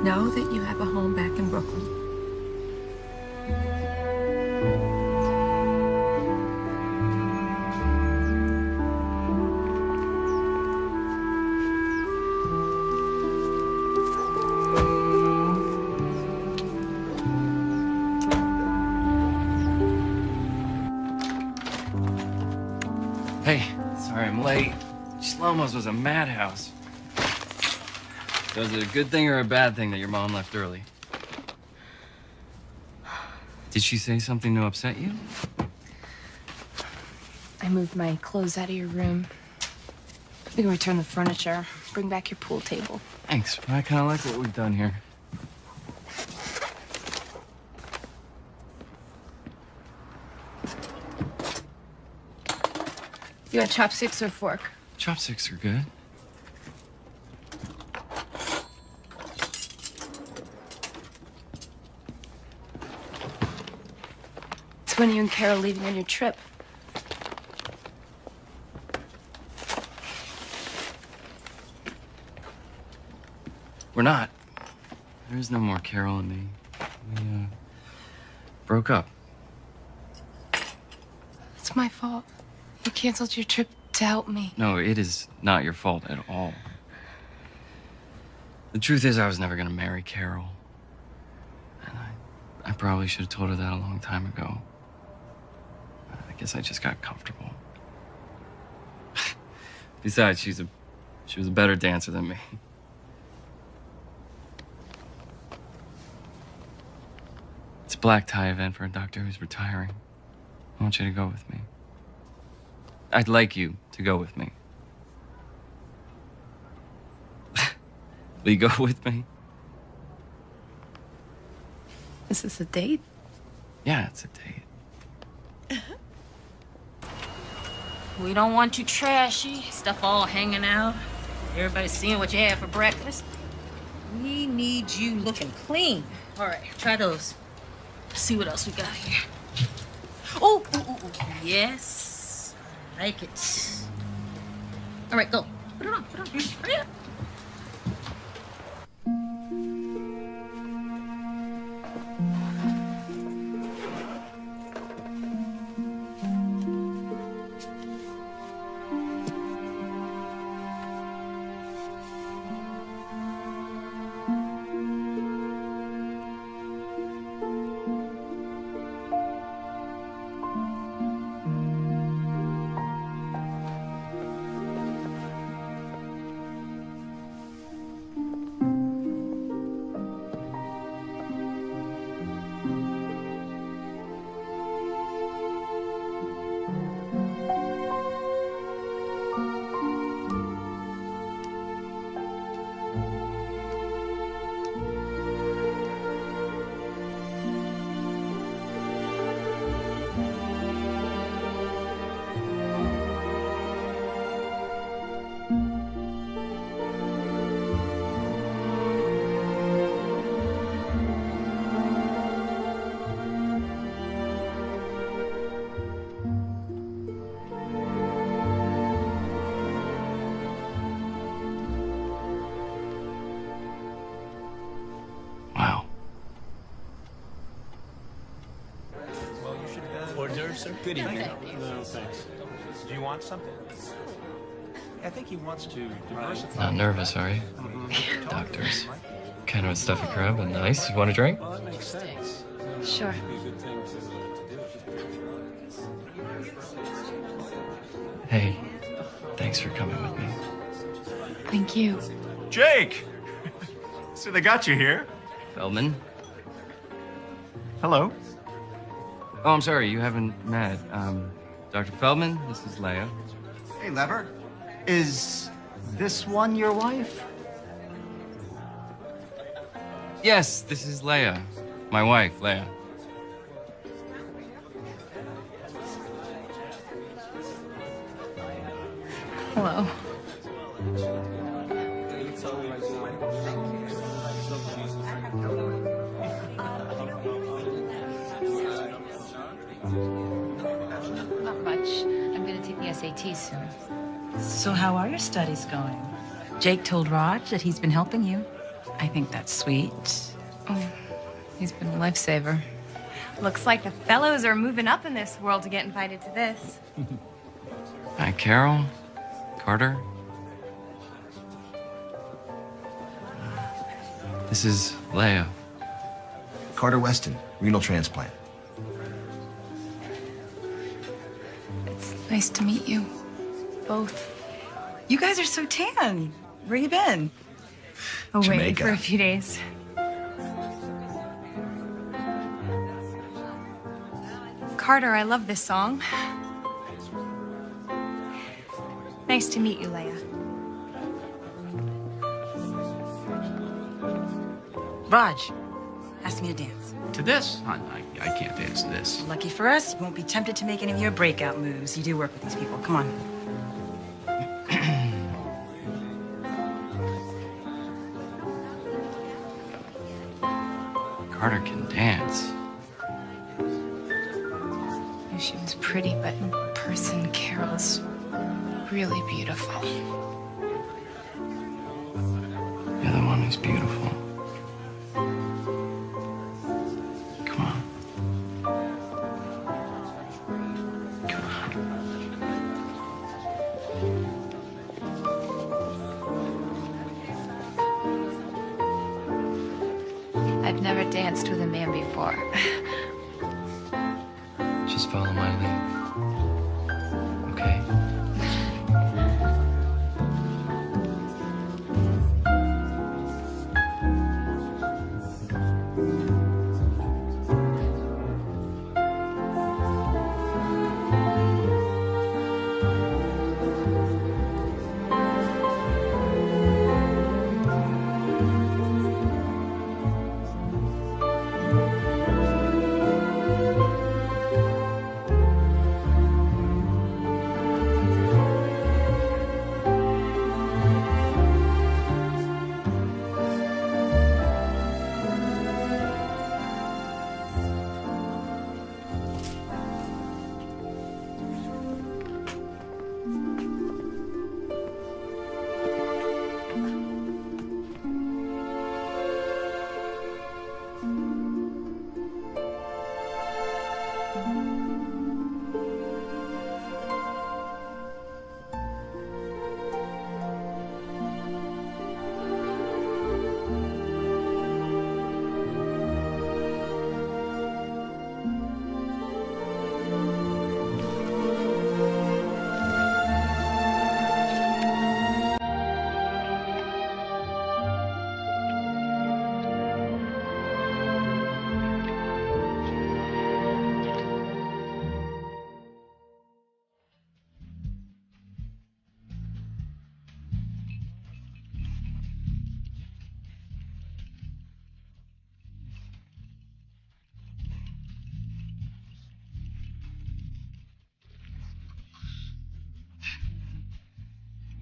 Speaker 6: Know that you have a home back in Brooklyn.
Speaker 3: Hey, sorry I'm late. Shlomo's was a madhouse. So is it a good thing or a bad thing that your mom left early? Did she say something to upset you?
Speaker 10: I moved my clothes out of your room. We can return the furniture, bring back your pool table.
Speaker 3: Thanks, but I kind of like what we've done here.
Speaker 4: You want chopsticks or fork?
Speaker 3: Chopsticks are good.
Speaker 4: It's when you and Carol leaving on your trip.
Speaker 3: We're not. There is no more Carol and me. We, broke up.
Speaker 4: It's my fault. You canceled your trip to help me.
Speaker 3: No, it is not your fault at all. The truth is, I was never gonna marry Carol. And I probably should have told her that a long time ago. I guess I just got comfortable. Besides, she was a better dancer than me. It's a black tie event for a doctor who's retiring. I want you to go with me. I'd like you to go with me. Will you go with me?
Speaker 4: Is this a date?
Speaker 3: Yeah, it's a date.
Speaker 21: We don't want you trashy, stuff all hanging out. Everybody seeing what you had for breakfast. We need you looking clean. All right, try those. See what else we got here. Oh, yes. I like it. All right, go. Put it on, Hurry up.
Speaker 12: Sir? Good evening. No, thanks. Do you want something? I think he wants to diversify.
Speaker 3: Not nervous, are you? Doctors. Kind of a stuffy crowd, but nice. You want a drink?
Speaker 12: Well, that makes sense.
Speaker 4: Sure.
Speaker 3: Hey, thanks for coming with me.
Speaker 4: Thank you.
Speaker 12: Jake! So they got you here.
Speaker 3: Feldman?
Speaker 12: Hello.
Speaker 3: Oh, I'm sorry, you haven't met. Dr. Feldman, this is Leia.
Speaker 18: Hey, Lever. Is this one your wife?
Speaker 3: Yes, this is Leia. My wife, Leia.
Speaker 4: Hello.
Speaker 10: Not much. I'm gonna take the SAT soon.
Speaker 21: So how are your studies going? Jake told Raj that he's been helping you. I think that's sweet.
Speaker 4: Oh, he's been a lifesaver. Looks like the fellows are moving up in this world to get invited to this.
Speaker 3: Hi, Carol. Carter. This is Leia.
Speaker 22: Carter Weston, renal transplant.
Speaker 4: It's nice to meet you. Both.
Speaker 21: You guys are so tan. Where you been?
Speaker 4: Oh, waiting
Speaker 22: Jamaica.
Speaker 4: for a few days. Carter, I love this song. Nice to meet you, Leia.
Speaker 21: Raj asked me to dance.
Speaker 16: To this? I can't dance to this.
Speaker 21: Lucky for us, you won't be tempted to make any of your breakout moves. You do work with these people. Come on.
Speaker 3: Carter can dance.
Speaker 10: She was pretty, but in person, Carol's really beautiful.
Speaker 3: You're the one who's beautiful. Come on.
Speaker 14: I've never danced with a man before.
Speaker 3: Just follow my lead. Okay?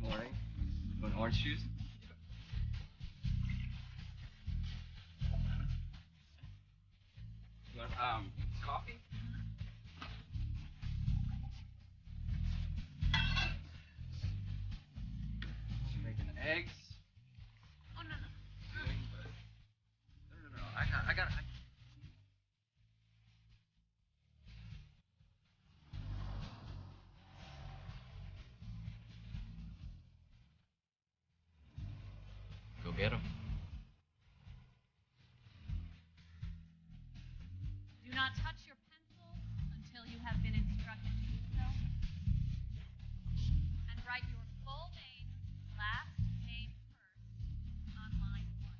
Speaker 3: Morning. You want orange juice? You want, coffee? She's making eggs. Oh, no. No. I got. Go get him.
Speaker 15: Do not touch your pencil until you have been instructed to do so. And write your full name, last name first, on line 1.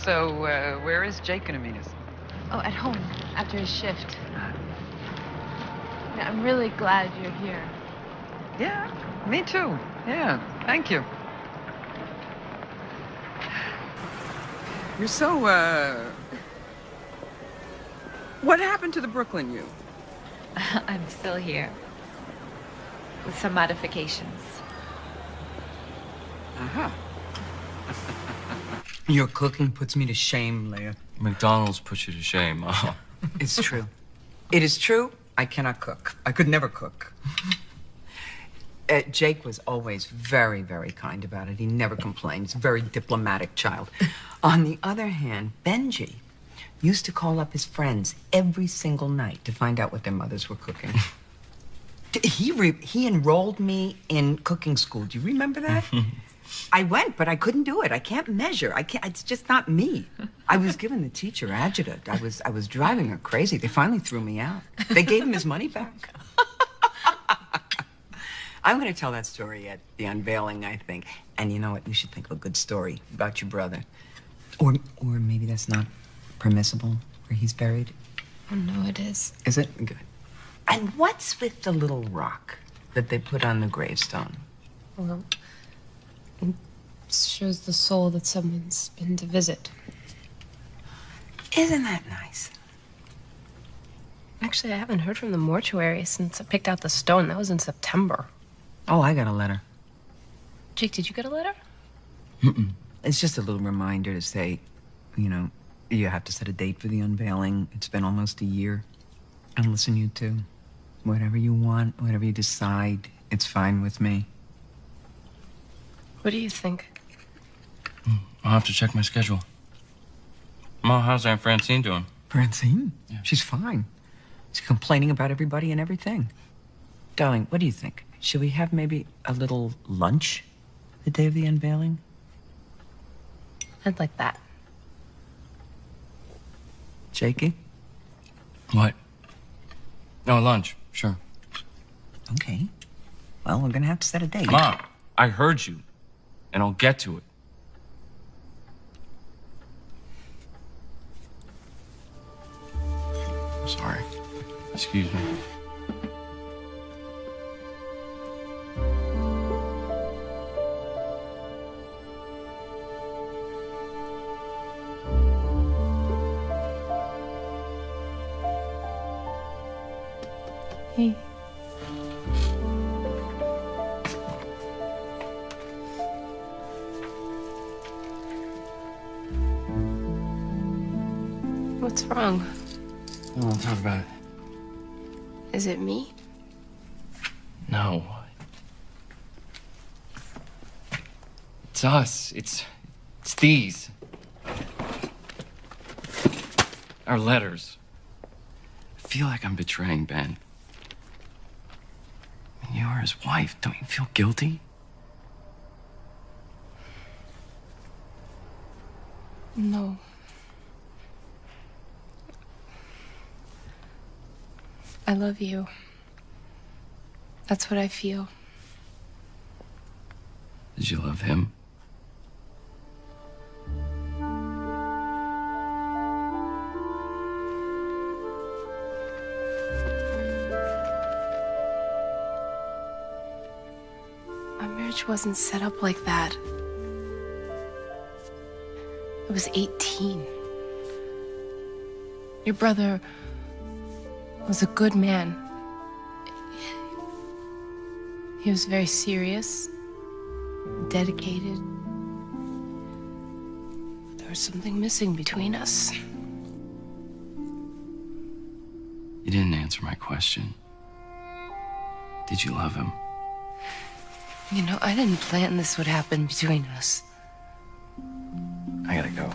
Speaker 11: So, where is Jake gonna meet us?
Speaker 14: Oh, at home, after his shift. Yeah, I'm really glad you're here.
Speaker 11: Yeah, me too. Yeah, thank you. You're so, What happened to the Brooklyn you?
Speaker 4: I'm still here. With some modifications.
Speaker 11: Uh-huh.
Speaker 8: Your cooking puts me to shame, Leia.
Speaker 3: McDonald's puts you to shame. Oh.
Speaker 8: It's true. It is true. I cannot cook. I could never cook. Jake was always very, very kind about it. He never complained. He's a very diplomatic child. On the other hand, Benji used to call up his friends every single night to find out what their mothers were cooking. He enrolled me in cooking school. Do you remember that? I went, but I couldn't do it. I can't measure. I can't. It's just not me. I was giving the teacher adjutant. I was driving her crazy. They finally threw me out. They gave him his money back. I'm going to tell that story at the unveiling, I think. And you know what? You should think of a good story about your brother. Or maybe that's not permissible, where he's buried.
Speaker 4: Oh, no, it is.
Speaker 8: Is it? Good. And what's with the little rock that they put on the gravestone?
Speaker 4: Well, it shows the soul that someone's been to visit.
Speaker 8: Isn't that nice?
Speaker 4: Actually, I haven't heard from the mortuary since I picked out the stone. That was in September.
Speaker 8: Oh, I got a letter.
Speaker 4: Jake, did you get a letter?
Speaker 8: Mm-mm. It's just a little reminder to say, you know, you have to set a date for the unveiling. It's been almost a year. And listen, you two, whatever you want, whatever you decide, it's fine with me.
Speaker 4: What do you think?
Speaker 3: I'll have to check my schedule. Ma, how's Aunt Francine doing?
Speaker 8: Francine? Yeah. She's fine. She's complaining about everybody and everything. Darling, what do you think? Should we have maybe a little lunch the day of the unveiling?
Speaker 4: I'd like that.
Speaker 8: Jakey?
Speaker 3: What? No, lunch. Sure.
Speaker 8: Okay. Well, we're gonna have to set a date.
Speaker 3: Ma, I heard you. And I'll get to it. I'm sorry. Excuse me.
Speaker 4: Hey. What's wrong?
Speaker 3: I don't want to talk about it.
Speaker 4: Is it me?
Speaker 3: No. It's us. It's these. Our letters. I feel like I'm betraying Ben. You're his wife. Don't you feel guilty?
Speaker 4: No. I love you. That's what I feel.
Speaker 3: Did you love him?
Speaker 4: Our marriage wasn't set up like that. I was 18. Your brother was a good man. He was very serious, dedicated. There was something missing between us.
Speaker 3: You didn't answer my question. Did you love him?
Speaker 4: You know, I didn't plan this would happen between us.
Speaker 3: I gotta go.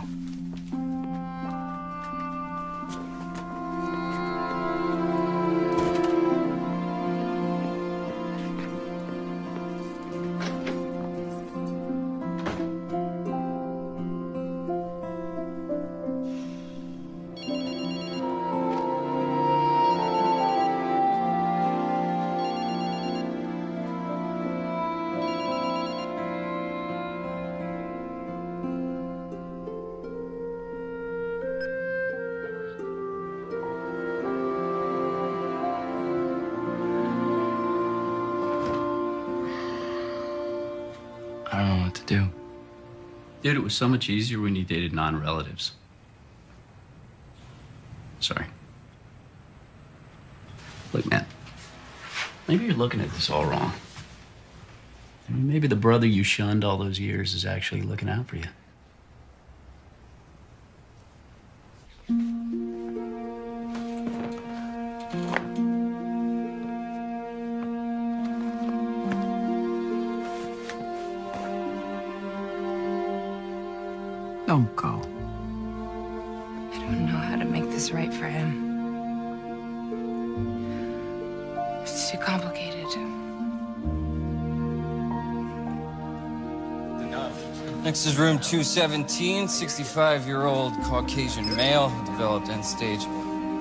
Speaker 3: I don't know what to do.
Speaker 16: Dude, it was so much easier when you dated non-relatives. Sorry.
Speaker 2: Look, man, maybe you're looking at this all wrong. I mean, maybe the brother you shunned all those years is actually looking out for you.
Speaker 8: Don't go.
Speaker 10: I don't know how to make this right for him. It's too complicated.
Speaker 3: Next is room 217, 65-year-old Caucasian male, developed end-stage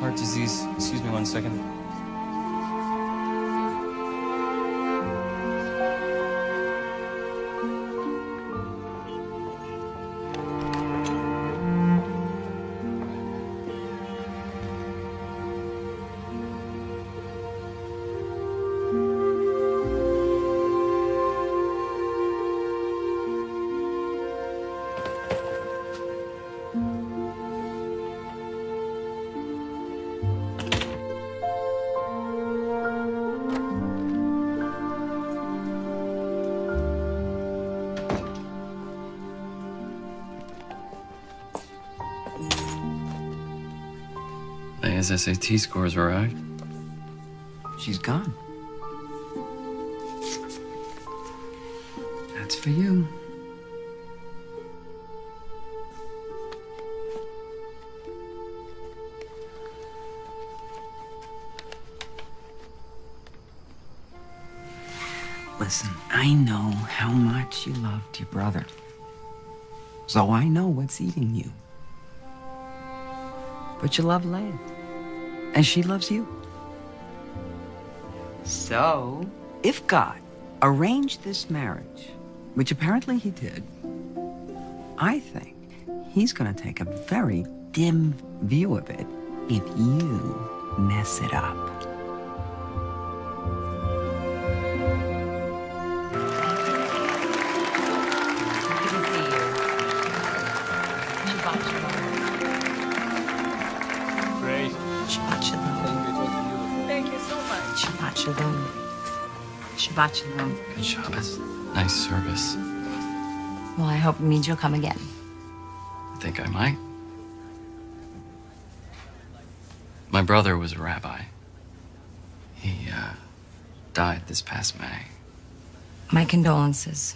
Speaker 3: heart disease. Excuse me 1 second. Leia's SAT scores arrived.
Speaker 8: She's gone. That's for you. Listen, I know how much you loved your brother. So I know what's eating you. But you love Leia. And she loves you. So, if God arranged this marriage, which apparently he did, I think he's gonna take a very dim view of it if you mess it up.
Speaker 9: Shabbat shalom.
Speaker 14: Thank you so much.
Speaker 9: Shabbat shalom. Shabbat shalom.
Speaker 3: Good Shabbos. Nice service.
Speaker 9: Well, I hope it means you'll come again.
Speaker 3: I think I might. My brother was a rabbi. He, died this past May.
Speaker 9: My condolences.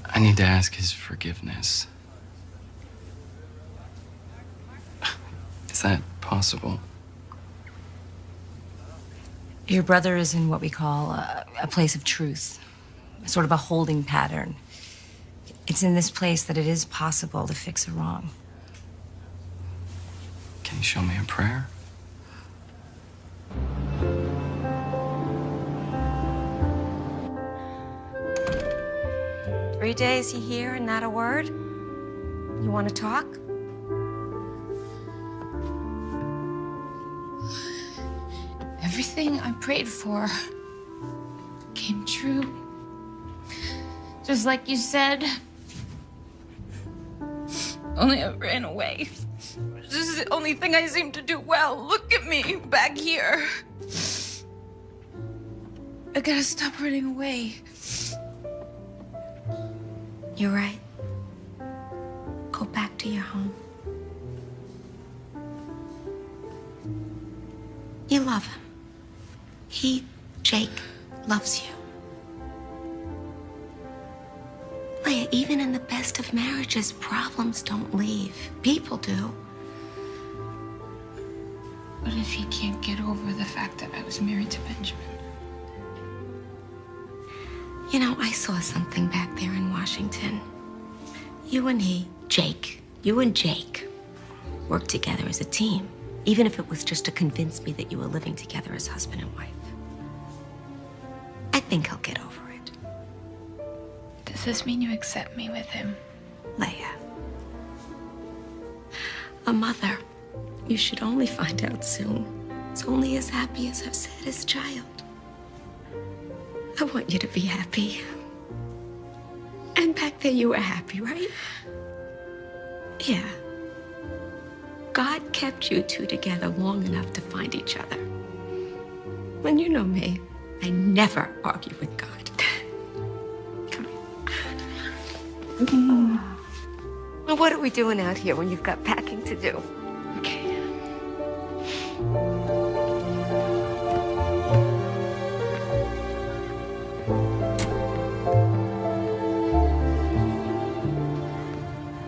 Speaker 3: I need to ask his forgiveness. Is that possible?
Speaker 9: Your brother is in what we call a place of truth, sort of a holding pattern. It's in this place that it is possible to fix a wrong.
Speaker 3: Can you show me a prayer?
Speaker 9: "3 days you hear and not a word? You want to talk?"
Speaker 10: Everything I prayed for came true. Just like you said. Only I ran away. This is the only thing I seem to do well. Look at me, back here. I gotta stop running away.
Speaker 9: You're right. Go back to your home. You love him. He, Jake, loves you. Leia, even in the best of marriages, problems don't leave. People do.
Speaker 10: What if he can't get over the fact that I was married to Benjamin?
Speaker 9: You know, I saw something back there in Washington. You and he, Jake, you and Jake worked together as a team, even if it was just to convince me that you were living together as husband and wife. I think he'll get over it.
Speaker 10: Does this mean you accept me with him?
Speaker 9: Leia, a mother, you should only find out soon, is only as happy as her saddest child. I want you to be happy. And back there you were happy, right? Yeah. God kept you two together long enough to find each other. And you know me, I never argue with God. Come here. Well, what are we doing out here when you've got packing to do? Okay.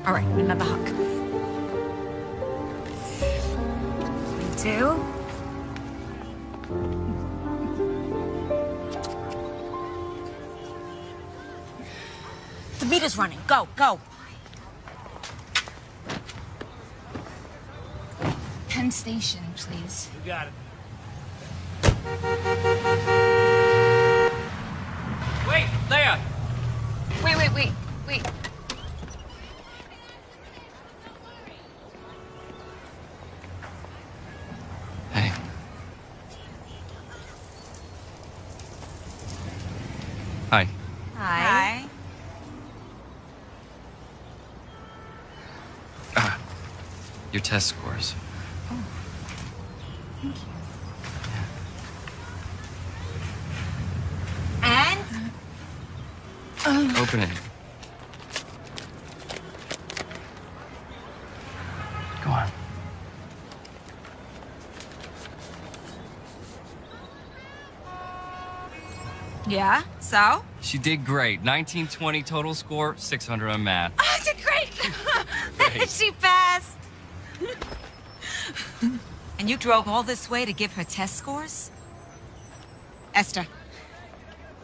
Speaker 9: All right, another hug. Me too. The meter's running. Go, go.
Speaker 10: Penn Station, please.
Speaker 12: You got it.
Speaker 3: Wait, Leia!
Speaker 10: Wait.
Speaker 3: Hey. Hi.
Speaker 6: Hi.
Speaker 3: Your test scores.
Speaker 10: Thank you.
Speaker 6: And?
Speaker 3: Open it. Go on.
Speaker 6: Yeah, so?
Speaker 3: She did great. 1920 total score, 600 on math.
Speaker 6: Oh, I did great.
Speaker 3: Great.
Speaker 6: She passed. And you drove all this way to give her test scores? Esther,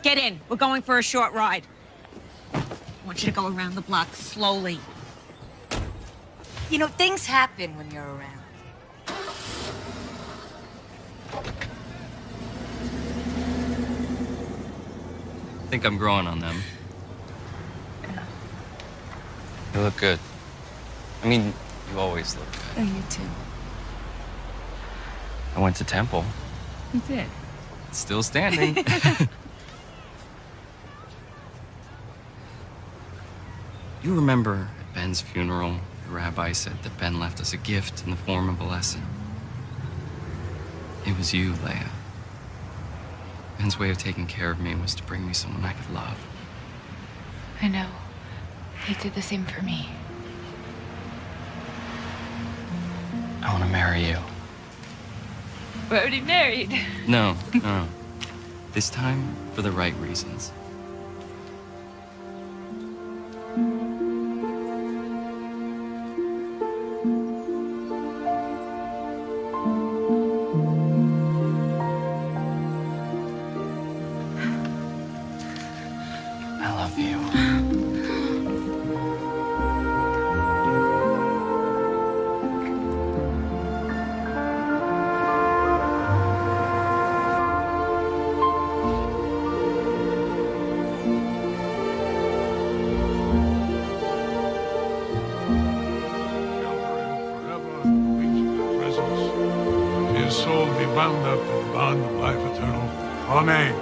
Speaker 6: get in. We're going for a short ride. I want you to go around the block slowly. You know, things happen when you're around.
Speaker 3: I think I'm growing on them. You look good. I mean, you always look good.
Speaker 10: Oh, you too.
Speaker 3: I went to Temple.
Speaker 10: You did.
Speaker 3: It's still standing. You remember at Ben's funeral, the rabbi said that Ben left us a gift in the form of a lesson. It was you, Leia. Ben's way of taking care of me was to bring me someone I could love.
Speaker 10: I know. He did the same for me.
Speaker 3: I want to marry you.
Speaker 10: We're already married.
Speaker 3: No. This time, for the right reasons. I love you.
Speaker 13: His soul be bound up in the bond of life eternal. Amen.